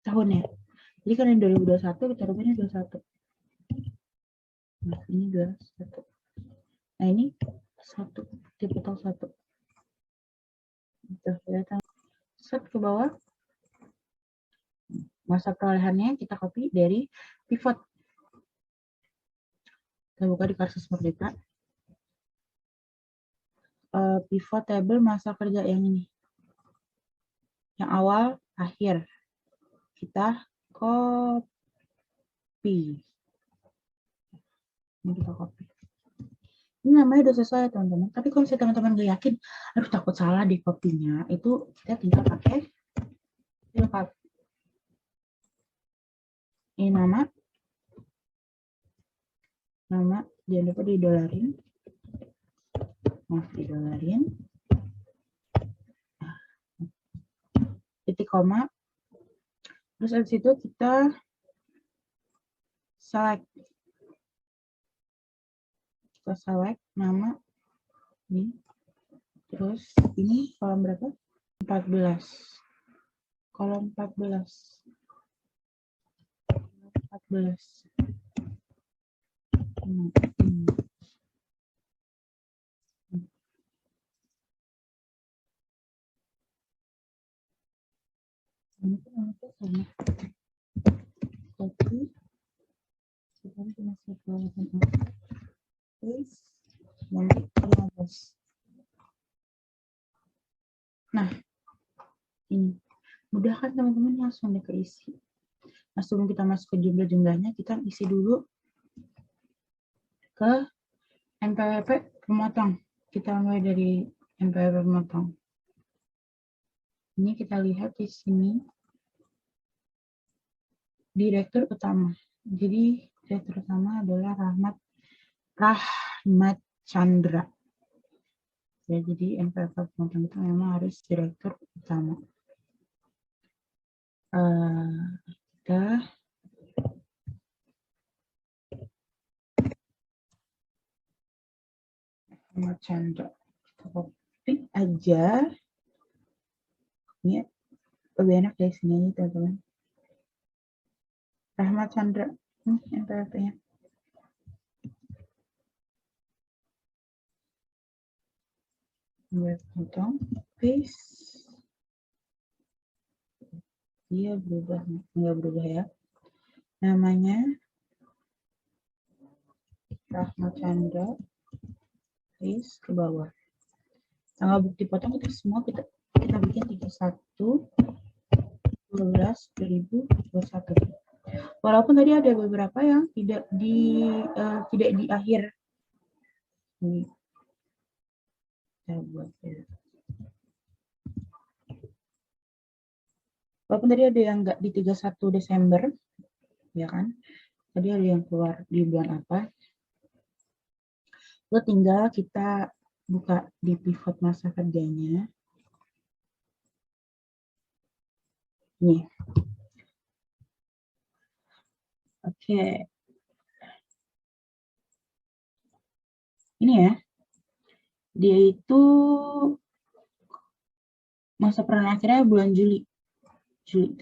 tahunnya. Jadi kan yang 2021 kita rubahnya 21. Nah, ini 21. Nah, ini 1, bukti potong 1. Kita set ke bawah. Masa perolehannya kita copy dari pivot. Kita buka di Karsis Merdeka. Pivot table masa kerja yang ini. Yang awal, akhir. Kita copy. Ini kita copy. Ini namanya udah selesai, teman-teman. Tapi kalau misalnya teman-teman nggak yakin, aduh takut salah di copy-nya, itu kita tinggal pakai lookup. Ini nama, jangan lupa didolarin. Didolarin. Titik koma. Terus habis itu kita select. Kita select nama ini. Terus ini kolom berapa? 14. Kolom 14. 14. Ini sama. Copy. Sekarang kita masuk ke paste. Nanti 15. Nah, ini mudah kan teman-teman, langsung keisi. Nah, sebelum kita masuk ke jumlah-jumlahnya, kita isi dulu ke NPWP pemotong. Kita mulai dari NPWP pemotong. Ini kita lihat di sini direktur utama. Jadi direktur utama adalah Rahmat Chandra. Ya, jadi NPWP pemotong itu memang harus direktur utama. Kita Rahmat Chandra, kita copy aja. Ini lebih enak dari sini aja, teman-teman. Rahmat Chandra, NPWP-nya. Potong, paste. Dia berubah, nggak berubah ya. Namanya Rahmat Chandra, paste ke bawah. Tanggal bukti potong itu semua kita bikin 31/12/2021. Walaupun tadi ada beberapa yang tidak di akhir. Ini saya buat ya. Walaupun tadi ada yang nggak di 31 Desember, ya kan? Tadi ada yang keluar di bulan apa? Lo tinggal kita buka di pivot masa kerjanya. Nih. Oke. Ini ya. Dia itu masa peran akhirnya bulan Juli 7.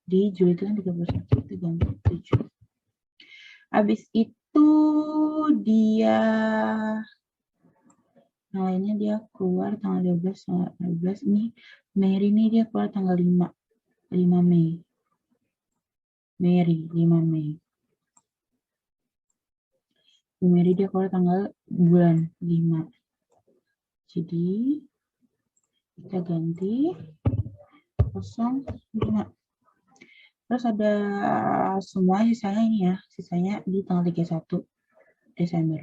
Di Juli itu kan 31, itu ganti 7. Habis itu dia yang lainnya dia keluar tanggal 12 ini. Mary ini dia keluar tanggal 5 Mei. Mary 5 Mei. Mary dia keluar tanggal bulan 5. Jadi kita ganti 05. Terus ada semua sisanya ini ya, sisanya di tanggal 31 Desember.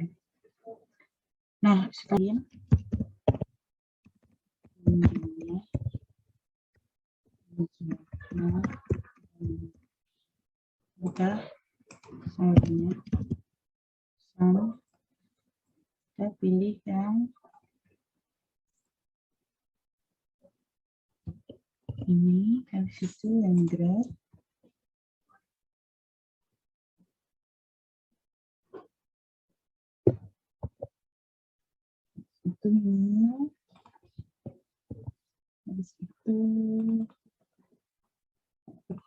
Nah, setelah kita selanjutnya kita pilih yang ini, habis itu yang grab. Itu ini. Habis itu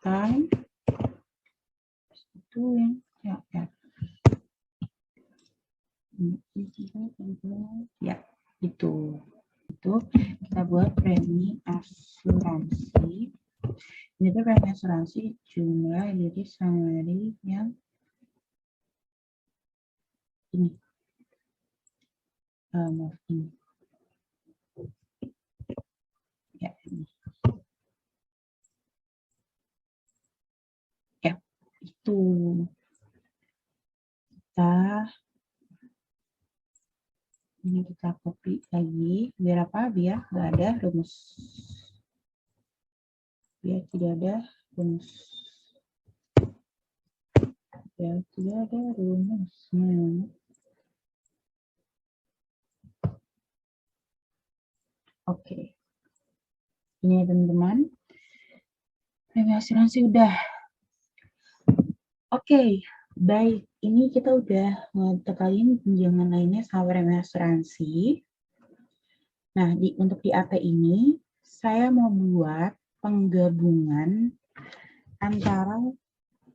time. Itu yang ya itu kita buat premi asuransi. Ini tuh premi asuransi jumlah, jadi summary yang ini. Maaf, ini. Ya, ini. Ya, itu. Ini kita copy lagi. Biar apa? Biar nggak ada rumus. Biar tidak ada rumus. Biar tidak ada rumusnya. Oke. Ini teman-teman. Premi asuransi udah. Oke. Baik. Ini kita udah ngetekalin tunjangan lainnya sama premi asuransi. Nah, untuk di AP ini, saya mau buat penggabungan antara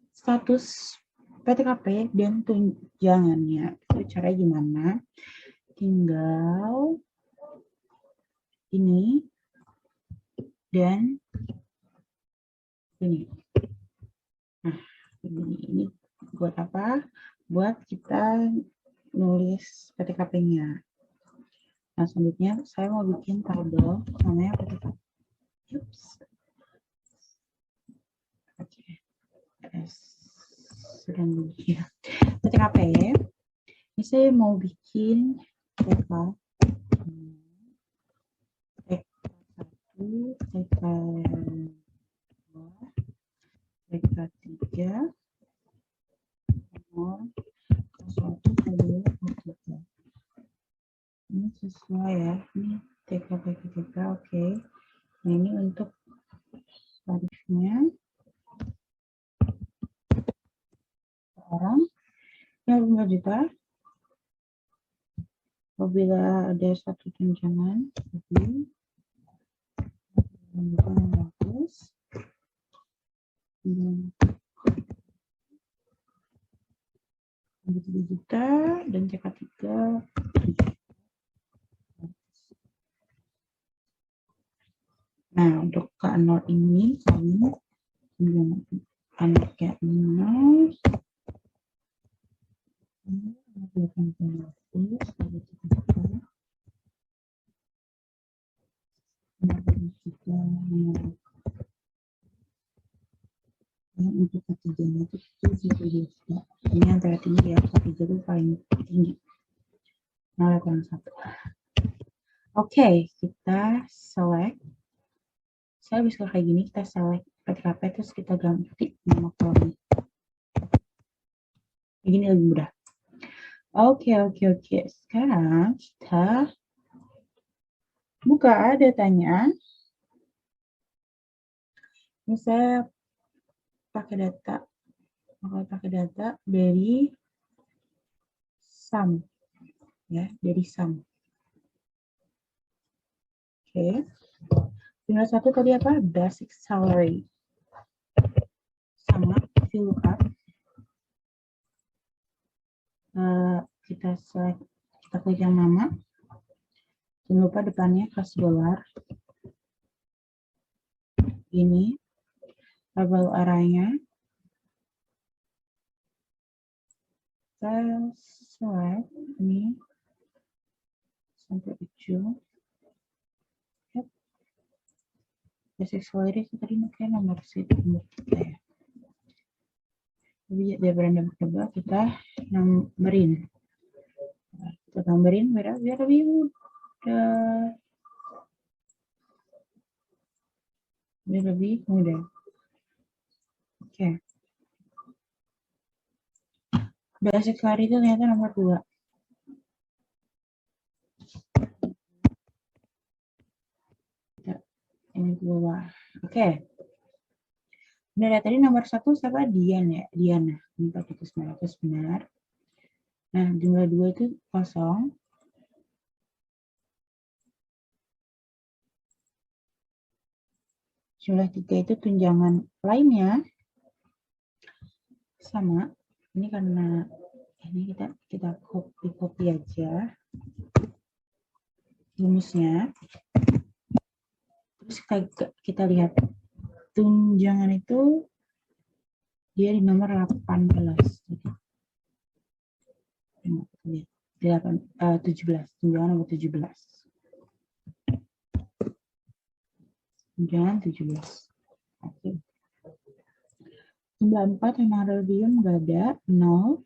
status PTKP dan tunjangannya. Itu caranya gimana? Tinggal ini dan ini. Nah, ini buat apa? Buat kita nulis PTKP-nya. Nah, selanjutnya saya mau bikin tabel namanya PTKP. Oops. Oke. Sedang ya. PTKP. Ini saya mau bikin TK1, TK2, TK3, nomor 1, 2, 3. Ini sesuai ya. Ini TK, oke. Nah, ini untuk tarifnya. Orang 5 juta. Apabila ada satu tunjangan, jadi 600, 7 juta, dan TK3 Nah, untuk K0 ini kami anaknya 0 untuk ketiganya itu 7 juta. Ini antara tinggi ya, 1 itu paling tinggi. 0,1. Oke, kita select. Saya bisa kayak gini, kita select PTKP terus kita ganti nama kolomnya. Begini lebih mudah. Oke. Sekarang kita buka datanya. Ini saya pakai data dari sum ya, dari sum. Oke. Tinggal satu tadi apa? Basic salary. Sama VLOOKUP. Kita klik yang nama. Jangan lupa depannya kas dolar. Ini tabel arahnya. Kita select ini sampai ujung. Basic salary itu tadi pakai nomor sheet untuk kita ya. Jadi daripada nebak-nebak kita nambahin. Kita tambahin biar lebih mudah. Biar lebih mudah. Oke. Basic salary itu ternyata nomor 2. Ini bawah. Oke. Benar, tadi nomor 1 siapa? Diana. Ini 400 benar. Nah, jumlah 2 itu kosong. Jumlah 3 itu tunjangan lainnya. Sama. Ini karena ini kita copy aja rumusnya. Terus kita lihat tunjangan itu dia di nomor 18. 17. Tunjangan nomor 17. Tunjangan 17. Oke. Jumlah 4 hemarodium nggak ada, 0.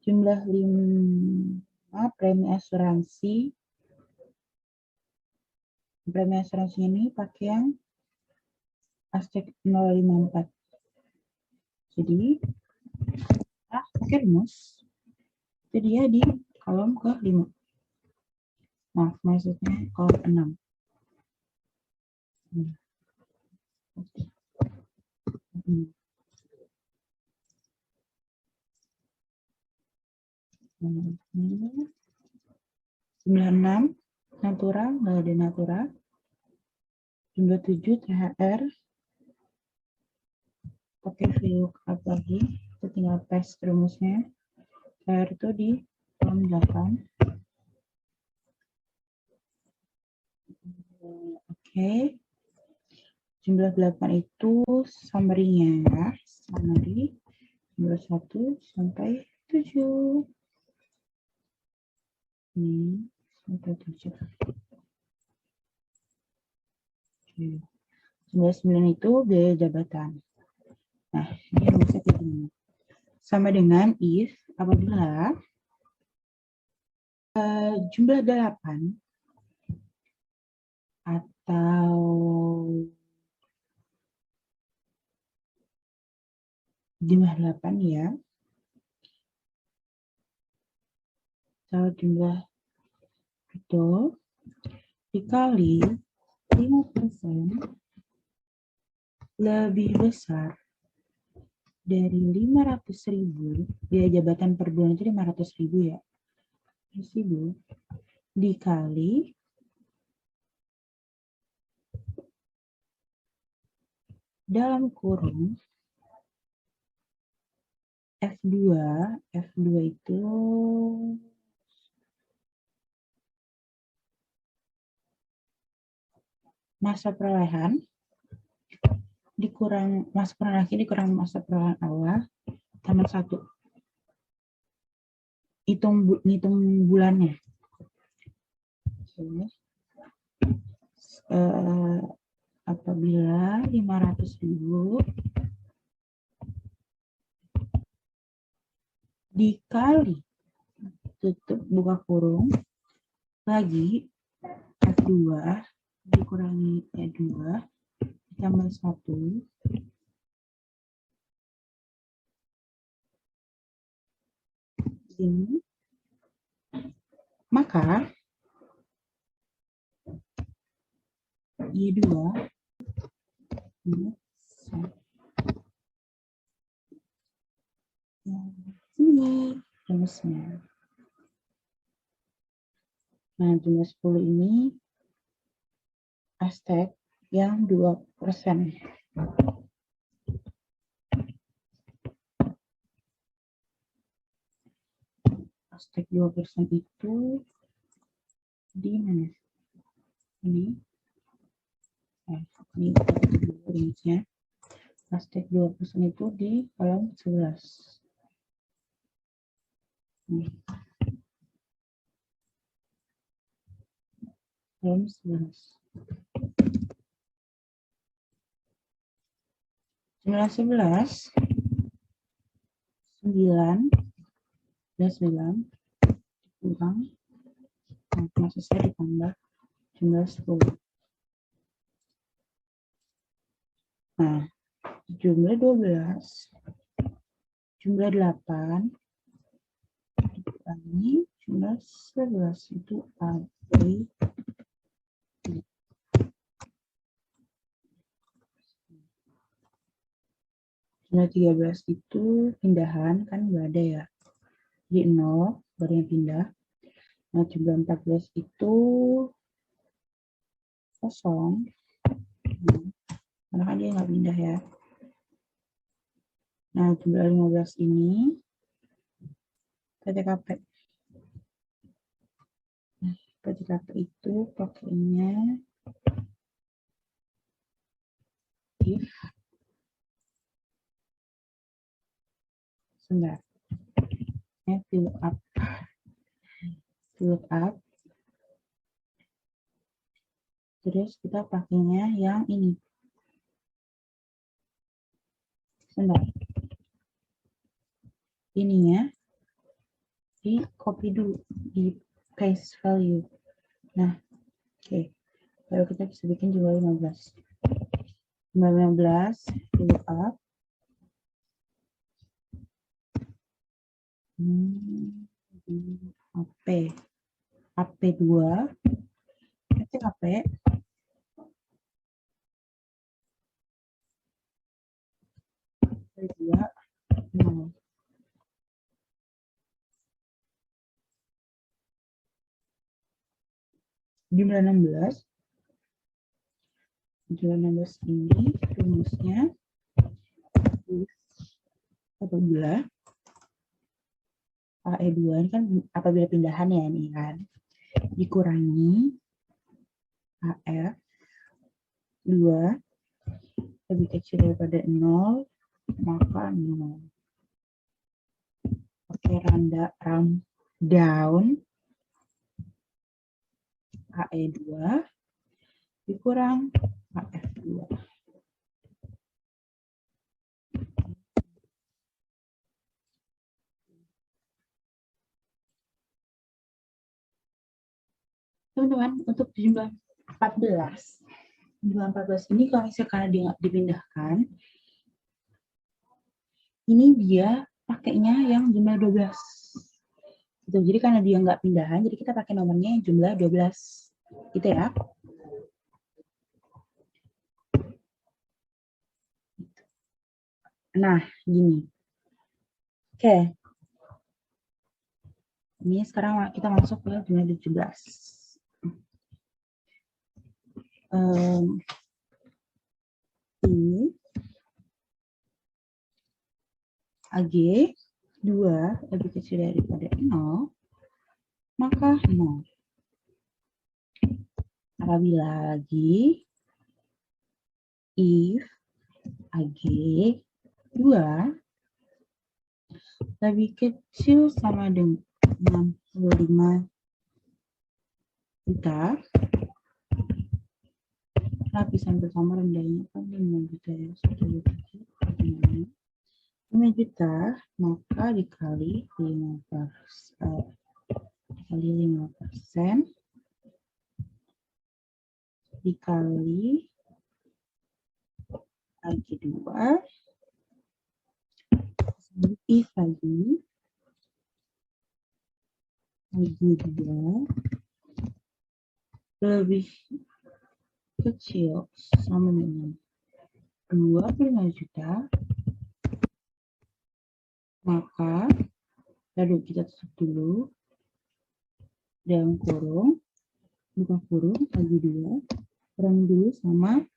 Jumlah 5 premi asuransi. Premi asuransi ini pakai yang aspek 054. Jadi, pakai rumus. Jadi dia di kolom ke-5. Nah, maksudnya kolom 6. Jumlah 6 natura, nggak ada natura. Jumlah 7 THR, pakai VLOOKUP lagi, kita tinggal paste rumusnya. THR itu di kolom 8. Oke. Jumlah 8 itu summary-nya ya. Summary jumlah 1 sampai 7. Ini sampai 7. Oke. Jumlah 9 itu biaya jabatan. Nah, ini rumusnya kayak gini. Sama dengan if apabila jumlah 8 atau jumlah 8 ya, atau jumlah itu dikali 5% lebih besar dari 500.000, biaya jabatan per bulan itu 500.000 ya, 1.000 dikali dalam kurung F2 itu masa perolehan dikurang masa perolehan akhir dikurang masa perolehan awal tambah 1. Hitung bulannya. Apabila 500.000 dikali tutup buka kurung lagi F2 dikurangi E2 ditambah 1 ini, maka Y2 ini rumusnya. Nah, jumlah 10 ini Aztec yang 2%. Aztec 2% itu di mana? Ini. Ini rumusnya. Aztec 2% itu di kolom 11. Nih. Kolom 11. Jumlah 11 9 kurang, nah, maksud saya ditambah jumlah 10. Nah, jumlah 12 jumlah 8 dikurangi jumlah 11 itu AB. Jumlah 13 itu pindahan kan nggak ada ya, jadi 0 baru yang pindah. Nah, jumlah 14 itu kosong, karena kan dia nggak pindah ya. Nah, jumlah 15 ini PTKP. Nah, PTKP itu pakainya if sebentar. fill up. Terus kita pakainya yang ini. Sebentar. Ininya di copy dulu, di paste value. Nah, oke. Baru kita bisa bikin jumlah 15. Jumlah 15, fill up. AP2. Ketik AP. AP2, 0. Jumlah 16. Jumlah 16 ini rumusnya apabila AE2 ini kan apabila pindahan ya ini kan dikurangi AF 2 lebih kecil daripada 0 maka 0. Oke, run down AE2 dikurang AF2. Teman-teman, untuk jumlah 14. Jumlah 14 ini kalau misalkan dia nggak dipindahkan, ini dia pakainya yang jumlah 12. Gitu. Jadi karena dia nggak pindahan, jadi kita pakai nomornya yang jumlah 12. Gitu ya. Nah, gini. Oke. Ini sekarang kita masuk ke jumlah 17. Ini AG 2 lebih kecil daripada 0, maka 0. Apabila lagi if AG 2 lebih kecil sama dengan 65 juta, lapisan pertama rendahnya kan 5 juta ya, 5 juta, maka dikali 5% dikali lagi 2 if lagi 2 lebih kecil sama dengan 25 juta, maka lalu kita tutup dulu dalam kurung, buka kurung lagi 2 kurang dulu sama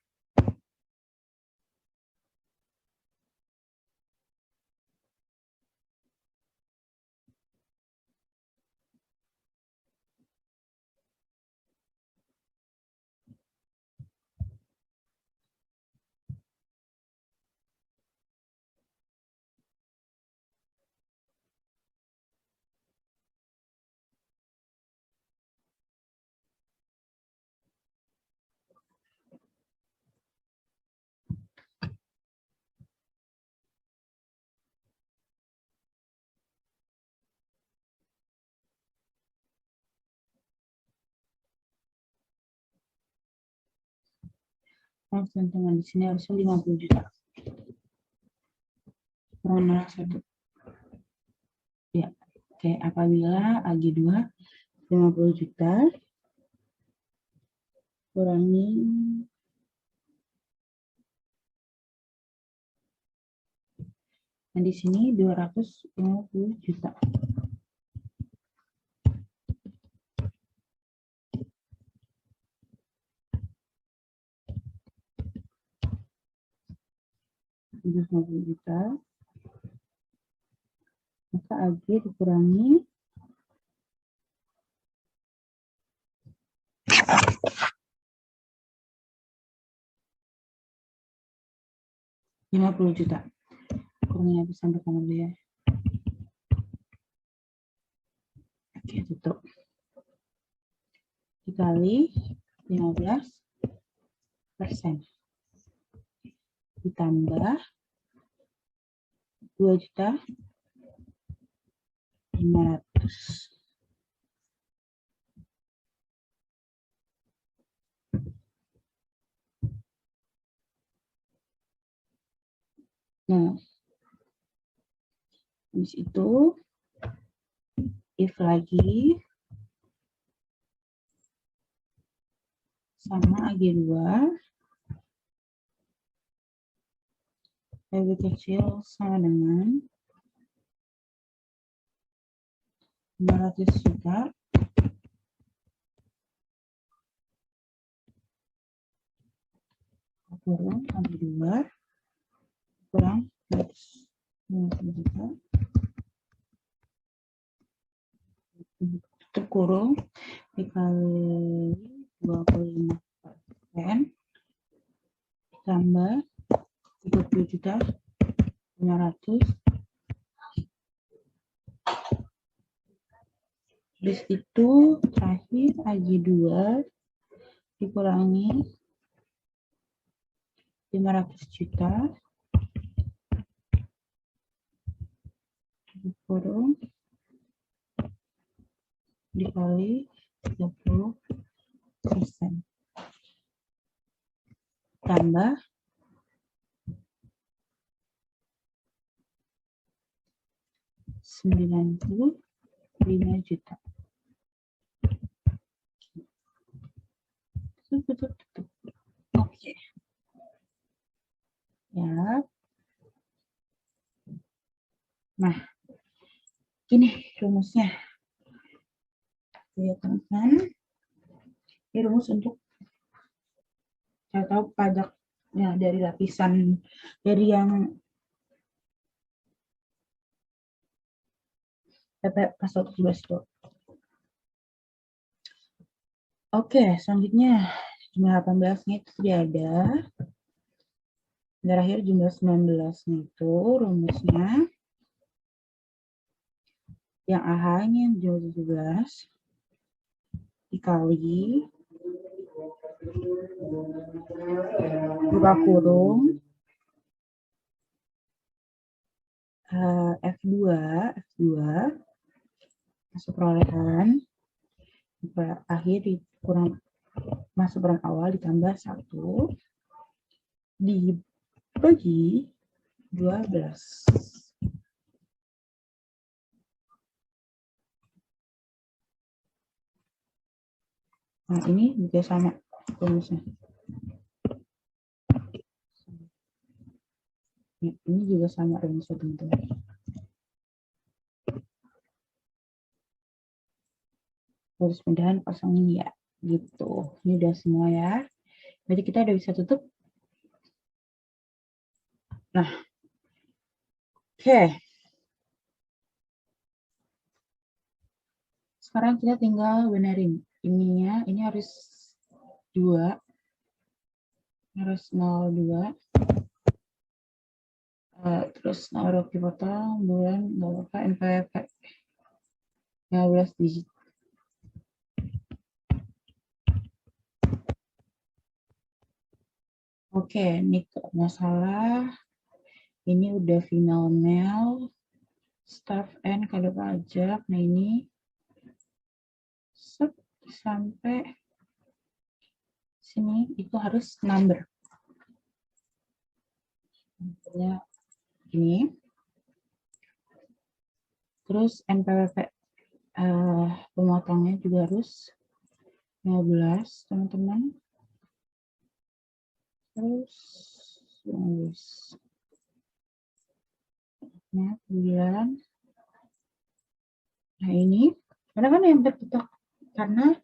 teman-teman di sini harusnya 50 juta. Kurang 1. Ya, oke, apabila AG2 50 juta kurangi nah di sini 250 juta. Juta, maka AG dikurangi 50 juta. Kurangnya bisa sampai kanan dulu ya. Oke, tutup. Dikali 15%. Ditambah 2.500.000. Nah, habis itu if lagi sama AG2 lebih kecil sama dengan 500 juta kurang AG2 kurang 500 juta tutup kurung dikali 25% tambah 30 juta 500. Terus itu terakhir AG2 dikurangi 500 juta kurung dikali 30% tambah 95 juta. Oke. Ya. Nah, ini rumusnya. Ya, teman-teman. Ini rumus untuk saya tahu pajaknya dari lapisan dari yang pasal 17 itu. Oke, selanjutnya jumlah 18-nya itu sudah ada. Terakhir jumlah 19-nya itu rumusnya. Yang AH-nya jumlah 17 dikali buka kurung F2 masuk perolehan akhir dikurang masuk perolehan awal ditambah 1 dibagi 12. Nah, ini juga sama rumusnya. Ini juga sama rumusnya, teman-teman. Garis pindahan pasangin ya, gitu. Ini udah semua ya. Berarti kita udah bisa tutup. Nah, oke. Sekarang kita tinggal benerin. Ininya, ini harus 2. Harus 02. Terus naruh dipotong, bulan, nggak apa-apa, NPWP. 15 digit. Oke, ini masalah. Ini udah final mail, staff and kado pajak. Nah ini sampai sini itu harus number. Misalnya ini. Terus NPWP pemotongnya juga harus 15, teman-teman. Terus nah, 9. Nah ini karena kan yang bertutup karena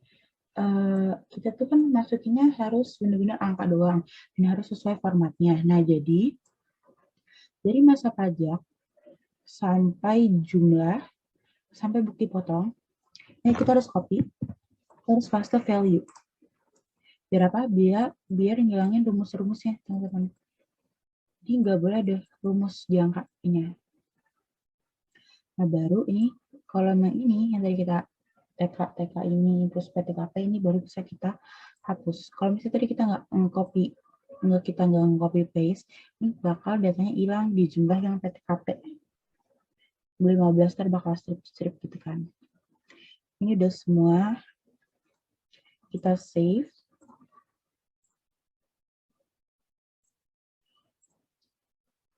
kita tuh kan masukinnya harus benar-benar angka doang dan harus sesuai formatnya. Nah jadi dari masa pajak sampai jumlah sampai bukti potong, nah kita harus copy, terus paste value. Biar apa? Biar ngilangin rumus-rumusnya, teman-teman. Jadi nggak boleh ada rumus di angkanya. Nah baru ini kolom yang ini yang tadi kita TK ini, terus PTKP ini baru bisa kita hapus. Kalau misalnya tadi kita nggak copy paste, ini bakal datanya hilang di jumlah yang PTKP. 15 ntar bakal strip gitu kan. Ini udah semua. Kita save.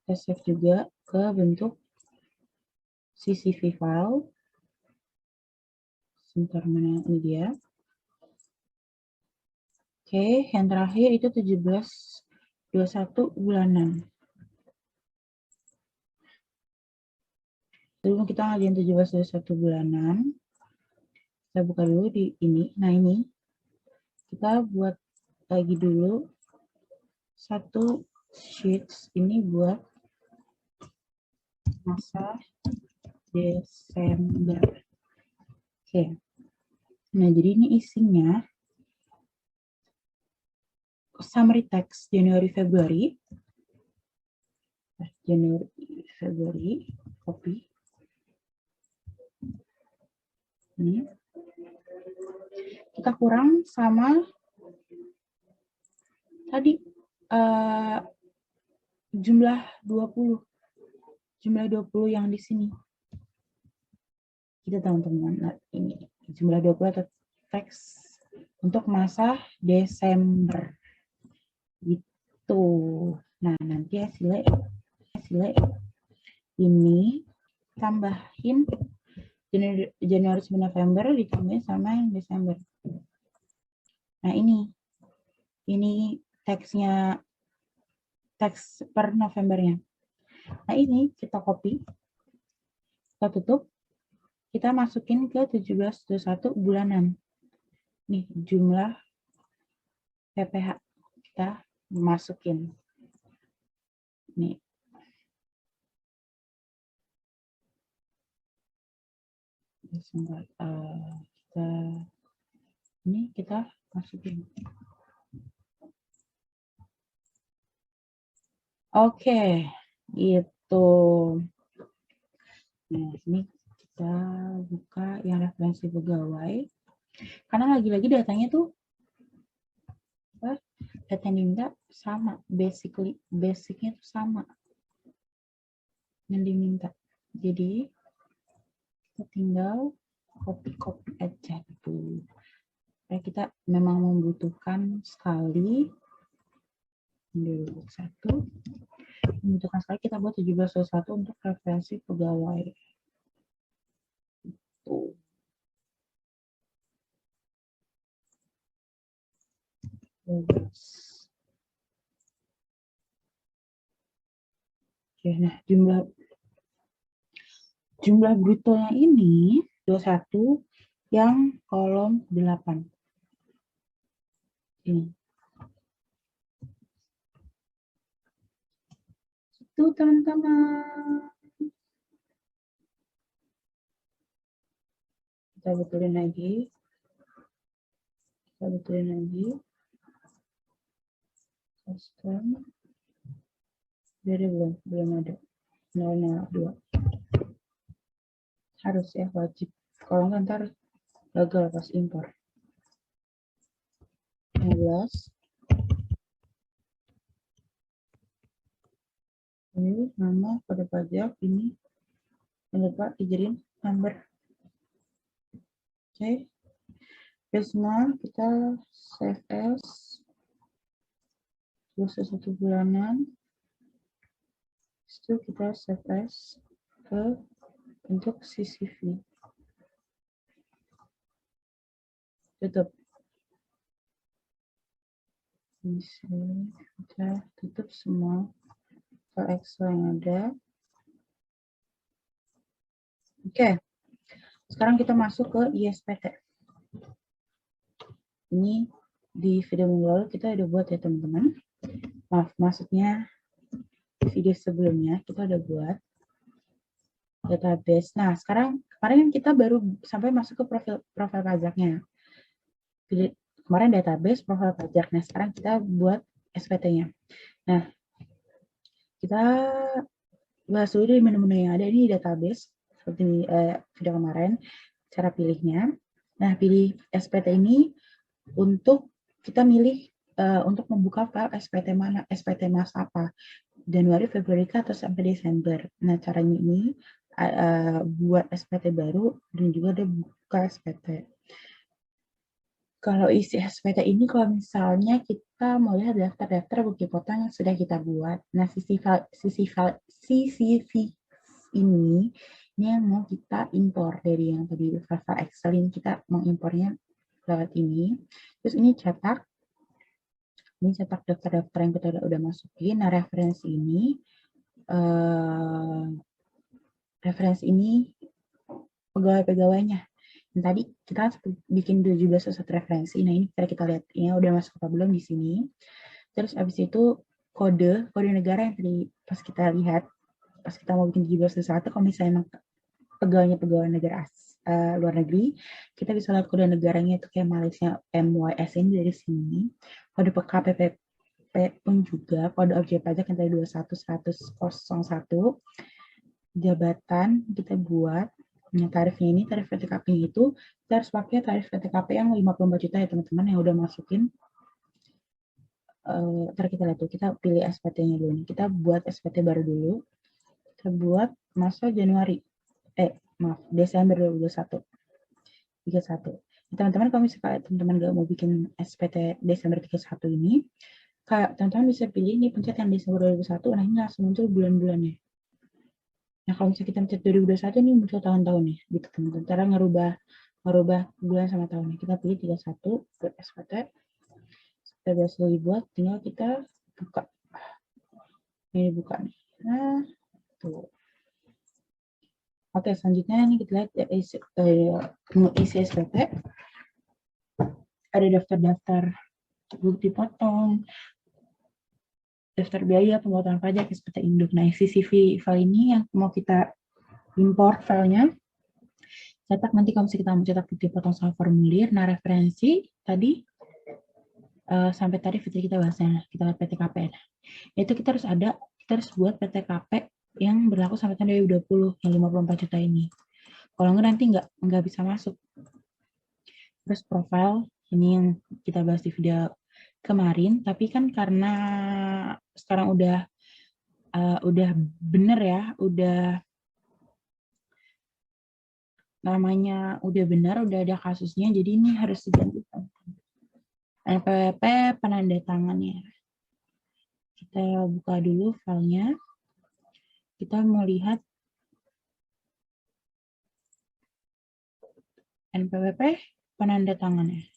Kita save juga ke bentuk CSV file. Sebentar, mana ini dia. Oke, yang terakhir itu 17/21 bulanan. Sebelum kita ngajuin 17/21 bulanan, kita buka dulu di ini. Nah, ini kita buat lagi dulu satu sheets ini buat masa Desember. Oke. Nah, jadi ini isinya summary text Januari Februari. Januari Februari, copy. Ini kita kurang sama tadi jumlah 20 yang di sini. Kita teman-teman, nah, ini jumlah 20 atau teks untuk masa Desember gitu. Nah, nanti hasilnya ini tambahin Januari sampai November ditambahin sama yang Desember. Nah, ini teksnya, teks per Novembernya. Nah, ini kita copy, kita tutup, kita masukin ke 17/21 bulanan. Nih, jumlah PPH kita masukin. Nih. Kita masukin. Oke, itu. Nah, ini kita buka yang referensi pegawai. Karena lagi-lagi datanya tuh data yang diminta sama, basicnya tuh sama yang diminta. Jadi kita tinggal copy aja gitu. Kayak kita memang membutuhkan sekali. Membutuhkan sekali kita buat 17/21 untuk referensi pegawai. Tuh. Oke, nah jumlah brutonya ini 21 yang kolom 8. Ini. Itu teman-teman. Kita betulin lagi. Custom. Dari belum ada. 002. Harus ya, wajib. Kalau nggak ntar gagal pas impor. 15. Ini nama kode pajak, ini jangan lupa dijadiin number. Oke. Terus semua kita save as 21 bulanan. Itu kita save as ke bentuk CSV. Tutup. Ini kita tutup semua file Excel yang ada. Oke. Sekarang kita masuk ke ISPT. Ini di video minggu lalu kita udah buat ya teman-teman. Maaf, maksudnya video sebelumnya kita udah buat database. Nah, kemarin kita baru sampai masuk ke profil pajaknya. Kemarin database, profil pajak. Nah, sekarang kita buat SPT-nya. Nah, kita bahas dulu dari menu-menu yang ada. Ini database, seperti video kemarin, cara pilihnya. Nah, pilih SPT ini untuk kita milih untuk membuka file SPT mana, SPT mas apa, Januari, Februari, atau sampai Desember. Nah, caranya ini buat SPT baru dan juga ada buka SPT. Kalau isi SPT ini, kalau misalnya kita mau lihat daftar-daftar bukti potong yang sudah kita buat, nah CCV ini yang mau kita impor dari yang tadi file Excel ini, kita mau impornya lewat ini. Terus ini cetak daftar-daftar yang kita udah masukin. Nah, referensi ini pegawai-pegawainya. Dan tadi kita bikin 17 referensi. Nah, ini kita lihat ya udah masuk apa belum di sini. Terus abis itu kode negara yang tadi pas kita lihat, pas kita mau bikin 17 kalau misalnya emang pegawai negara luar negeri, kita bisa lihat kode negaranya itu kayak Malaysia MYS ini dari sini. Kode KPP pun juga, kode objek pajak yang tadi 21101, jabatan kita buat. Yang tarifnya ini, tarif VTKP itu, kita harus pakai tarif VTKP yang 54 juta ya teman-teman, yang udah masukin. Ntar kita lihat tuh, kita pilih SPT-nya dulu nih. Kita buat SPT baru dulu. Kita buat masa Januari. Desember 2021. 31. Teman-teman kalau misalnya teman-teman gak mau bikin SPT Desember 31 ini, teman-teman bisa pilih ini, pencet yang Desember 2021, nah ini langsung muncul bulan-bulannya. Nah, kalau misalnya kita pencet 2021 ini muncul tahun-tahun nih, gitu teman-teman. Cara ngerubah bulan sama tahunnya. Kita pilih 31 ke SPT. Kita sudah dibuat, tinggal kita buka. Ini buka nih. Nah, tuh. Oke, selanjutnya ini kita lihat isi SPT. Ada daftar-daftar bukti potong, daftar biaya, pemotongan pajak, SPT induk. Nah, CCV file ini yang mau kita import filenya, cetak nanti kalau misalnya kita mau cetak bukti potong sama formulir. Nah, referensi tadi sampai tadi fitur kita bahasnya, kita lihat PTKP. Itu kita harus buat PTKP yang berlaku sampai tahun 2020 yang 54 juta ini. Kalau nggak nanti nggak bisa masuk. Terus profile ini yang kita bahas di video kemarin, tapi kan karena sekarang udah bener ya, namanya udah benar, udah ada kasusnya, jadi ini harus diganti. NPWP penandatangannya. Kita buka dulu filenya. Kita mau lihat NPWP penandatangannya.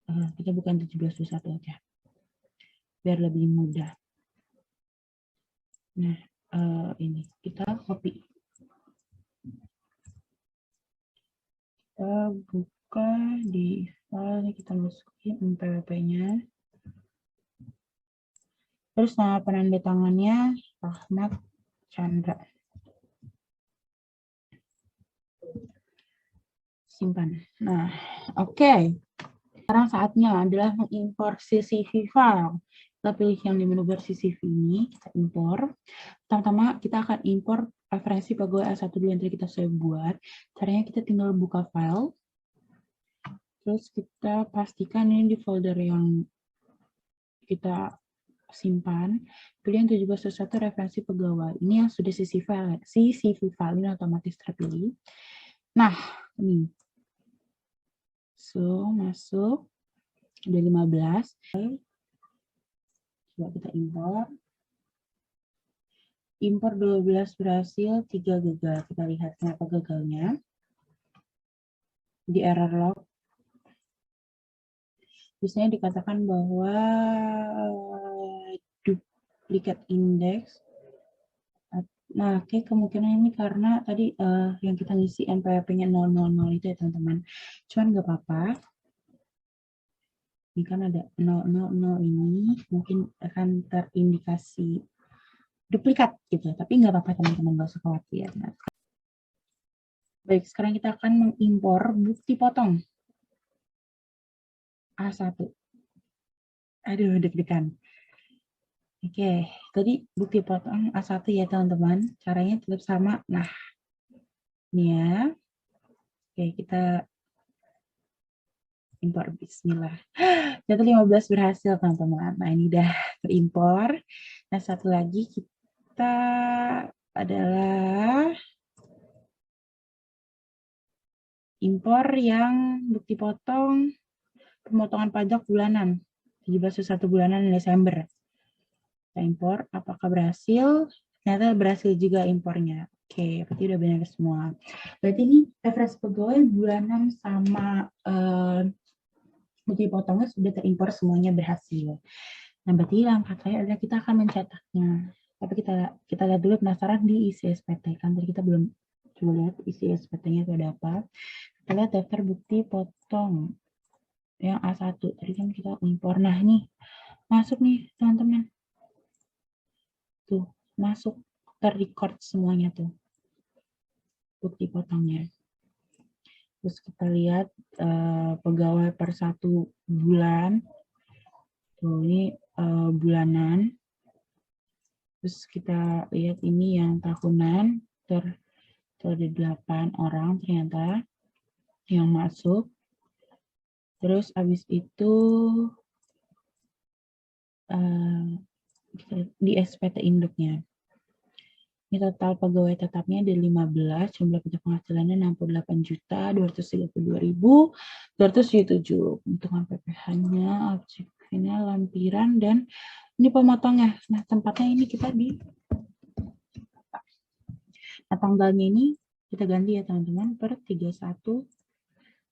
Kita bukan 1721 aja, biar lebih mudah. Nah, ini kita copy. Kita buka di file, kita masukin NPWP-nya. Terus nama penandatangannya Rahmat Chandra. Simpan. Nah, oke. Sekarang saatnya adalah mengimpor CCV file. Kita pilih yang di menu bar CCV ini, kita impor. Pertama-tama kita akan impor referensi pegawai A1 dulu yang tadi kita sudah buat. Caranya kita tinggal buka file. Terus kita pastikan ini di folder yang kita simpan. Pilih yang 1721 referensi pegawai. Ini yang sudah CCV file ini otomatis terpilih. Nah, ini. So, masuk. Udah 15. Coba kita impor. Impor 12 berhasil, 3 gagal. Kita lihat kenapa gagalnya. Di error log. Biasanya dikatakan bahwa duplicate index. Nah, oke, kemungkinan ini karena tadi yang kita ngisi NPWP-nya 000 itu ya teman-teman. Cuman nggak apa-apa. Ini kan ada 000 ini, mungkin akan terindikasi duplikat gitu. Tapi nggak apa-apa teman-teman, nggak usah khawatir. Nah, baik, sekarang kita akan mengimpor bukti potong A1. Aduh, deg-degan. Oke, tadi bukti potong A1 ya teman-teman. Caranya tetap sama. Nah, Ini ya. Oke, kita impor. Bismillah. Data 15 berhasil, teman-teman. Nah, ini udah terimpor. Nah, satu lagi kita adalah impor yang bukti potong pemotongan pajak bulanan. 17 bulanan Desember. Kita impor, apakah berhasil? Ternyata berhasil juga impornya. Oke, berarti udah benar semua. Berarti ini referensi pegawai bulanan sama bukti potongnya sudah terimpor, semuanya berhasil. Nah, berarti langkah saya adalah kita akan mencetaknya. Tapi kita lihat dulu, penasaran di isi SPT. Kan tadi kita belum coba lihat isi SPT-nya itu ada apa. Kita lihat daftar bukti potong yang A1. Tadi kan kita impor. Nah, nih masuk nih, teman-teman. Tuh, masuk, terrecord semuanya tuh. Bukti potongnya. Terus kita lihat pegawai per 1 bulan. Tuh, ini bulanan. Terus kita lihat ini yang tahunan, ada 8 orang ternyata yang masuk. Terus habis itu di SPT induknya. Ini total pegawai tetapnya ada 15, jumlah pajak penghasilannya 68.232.277. Hitungan PPh-nya, objek final, lampiran, dan ini pemotongnya. Nah, tempatnya ini kita di tanggalnya ini kita ganti ya, teman-teman, per 31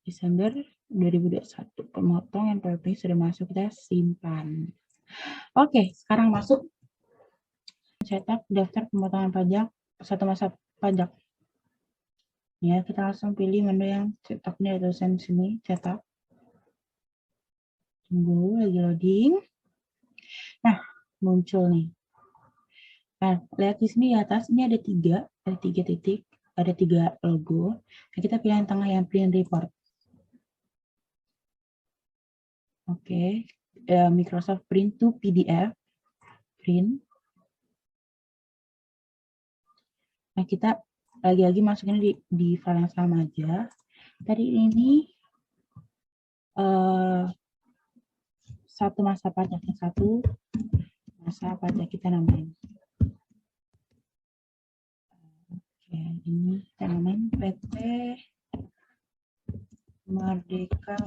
Desember 2021. Pemotong NPWP sudah masuk, kita simpan. Oke, sekarang masuk cetak daftar pemotongan pajak satu masa pajak. Ya, kita langsung pilih menu yang cetaknya ada tulisan sini, cetak. Tunggu lagi loading. Nah, muncul nih. Nah, lihat di sini di atas ini ada 3 titik, ada 3 logo. Nah, kita pilih yang tengah yang print report. Oke, Microsoft Print to PDF, print. Nah, kita lagi-lagi masukin di file yang sama aja. Tadi ini satu masa pajaknya, satu masa pajak kita namain. Oke, ini kita namain PT Merdeka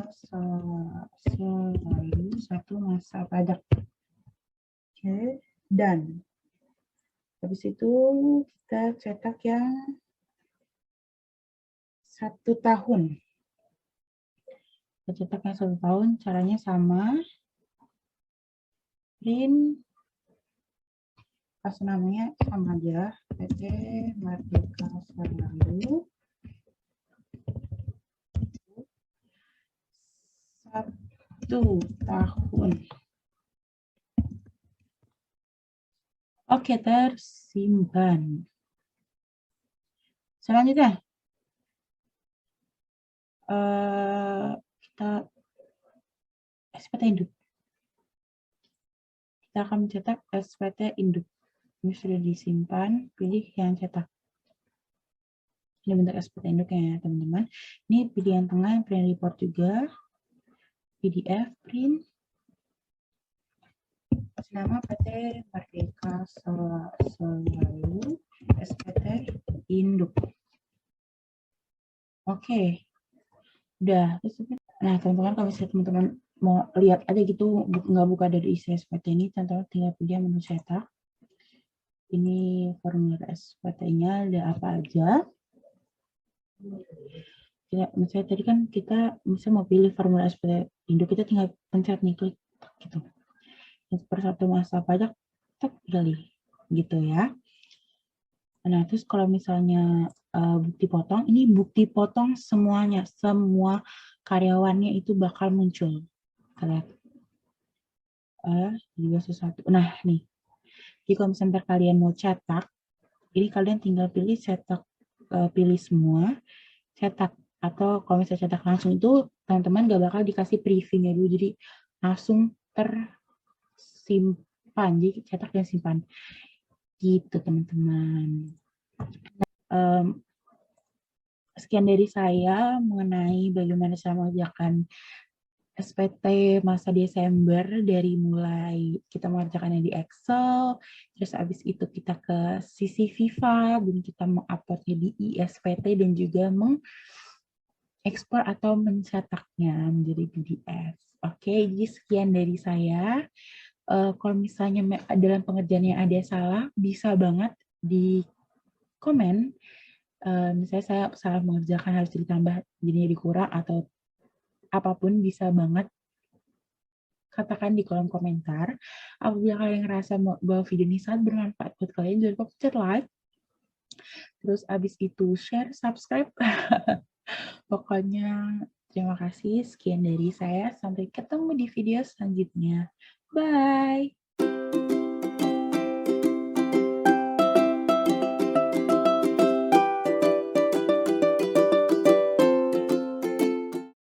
Selalu satu masa pajak. Oke, dan habis itu kita cetak yang 1 tahun. Kita cetak yang 1 tahun, caranya sama. Print, pas namanya sama aja, PT Merdeka Selalu 1 tahun. Oke, tersimpan. Selanjutnya, kita SPT induk. Kita akan mencetak SPT induk. Ini sudah disimpan, pilih yang cetak. Ini bentuk SPT induknya ya, teman-teman. Ini pilih yang tengah, yang print report juga. PDF, print. Nama PT Merdeka Selalu SPT induk. Oke, udah. Nah, teman-teman, kalau misalnya teman-teman mau lihat aja gitu, nggak buka dari isi SPT ini, teman-teman tinggal pilih menu cetak. Ini formulir SPT-nya ada apa aja. Ya, misalnya tadi kan kita mau pilih formulir SPT induk, kita tinggal pencet nih, klik gitu. Per 1 masa pajak, kita pilih gitu ya. Nah, terus kalau misalnya bukti potong, ini bukti potong semuanya, semua karyawannya itu bakal muncul. Kita lihat. Juga sesuatu. Nah, nih. Jadi kalau misalnya kalian mau cetak, ini kalian tinggal pilih cetak, pilih semua, cetak. Atau kalau misalnya cetak langsung itu, teman-teman gak bakal dikasih briefing ya dulu, jadi langsung tersimpan. Jadi cetak dan simpan. Gitu, teman-teman. Sekian dari saya mengenai bagaimana cara mengerjakan SPT masa Desember, dari mulai kita mengerjakannya di Excel, terus habis itu kita ke sisi Viva, dan kita menguploadnya di ISPT, dan juga mengekspor atau mencetaknya menjadi PDF. Oke, jadi sekian dari saya. Kalau misalnya dalam pengerjaannya ada salah, bisa banget di komen. Misalnya saya salah mengerjakan, harus ditambah, jadinya dikurang, atau apapun, bisa banget katakan di kolom komentar. Apabila kalian ngerasa bahwa video ini sangat bermanfaat buat kalian, jangan lupa pencet like, terus abis itu share, subscribe. Pokoknya terima kasih, sekian dari saya, sampai ketemu di video selanjutnya. Bye!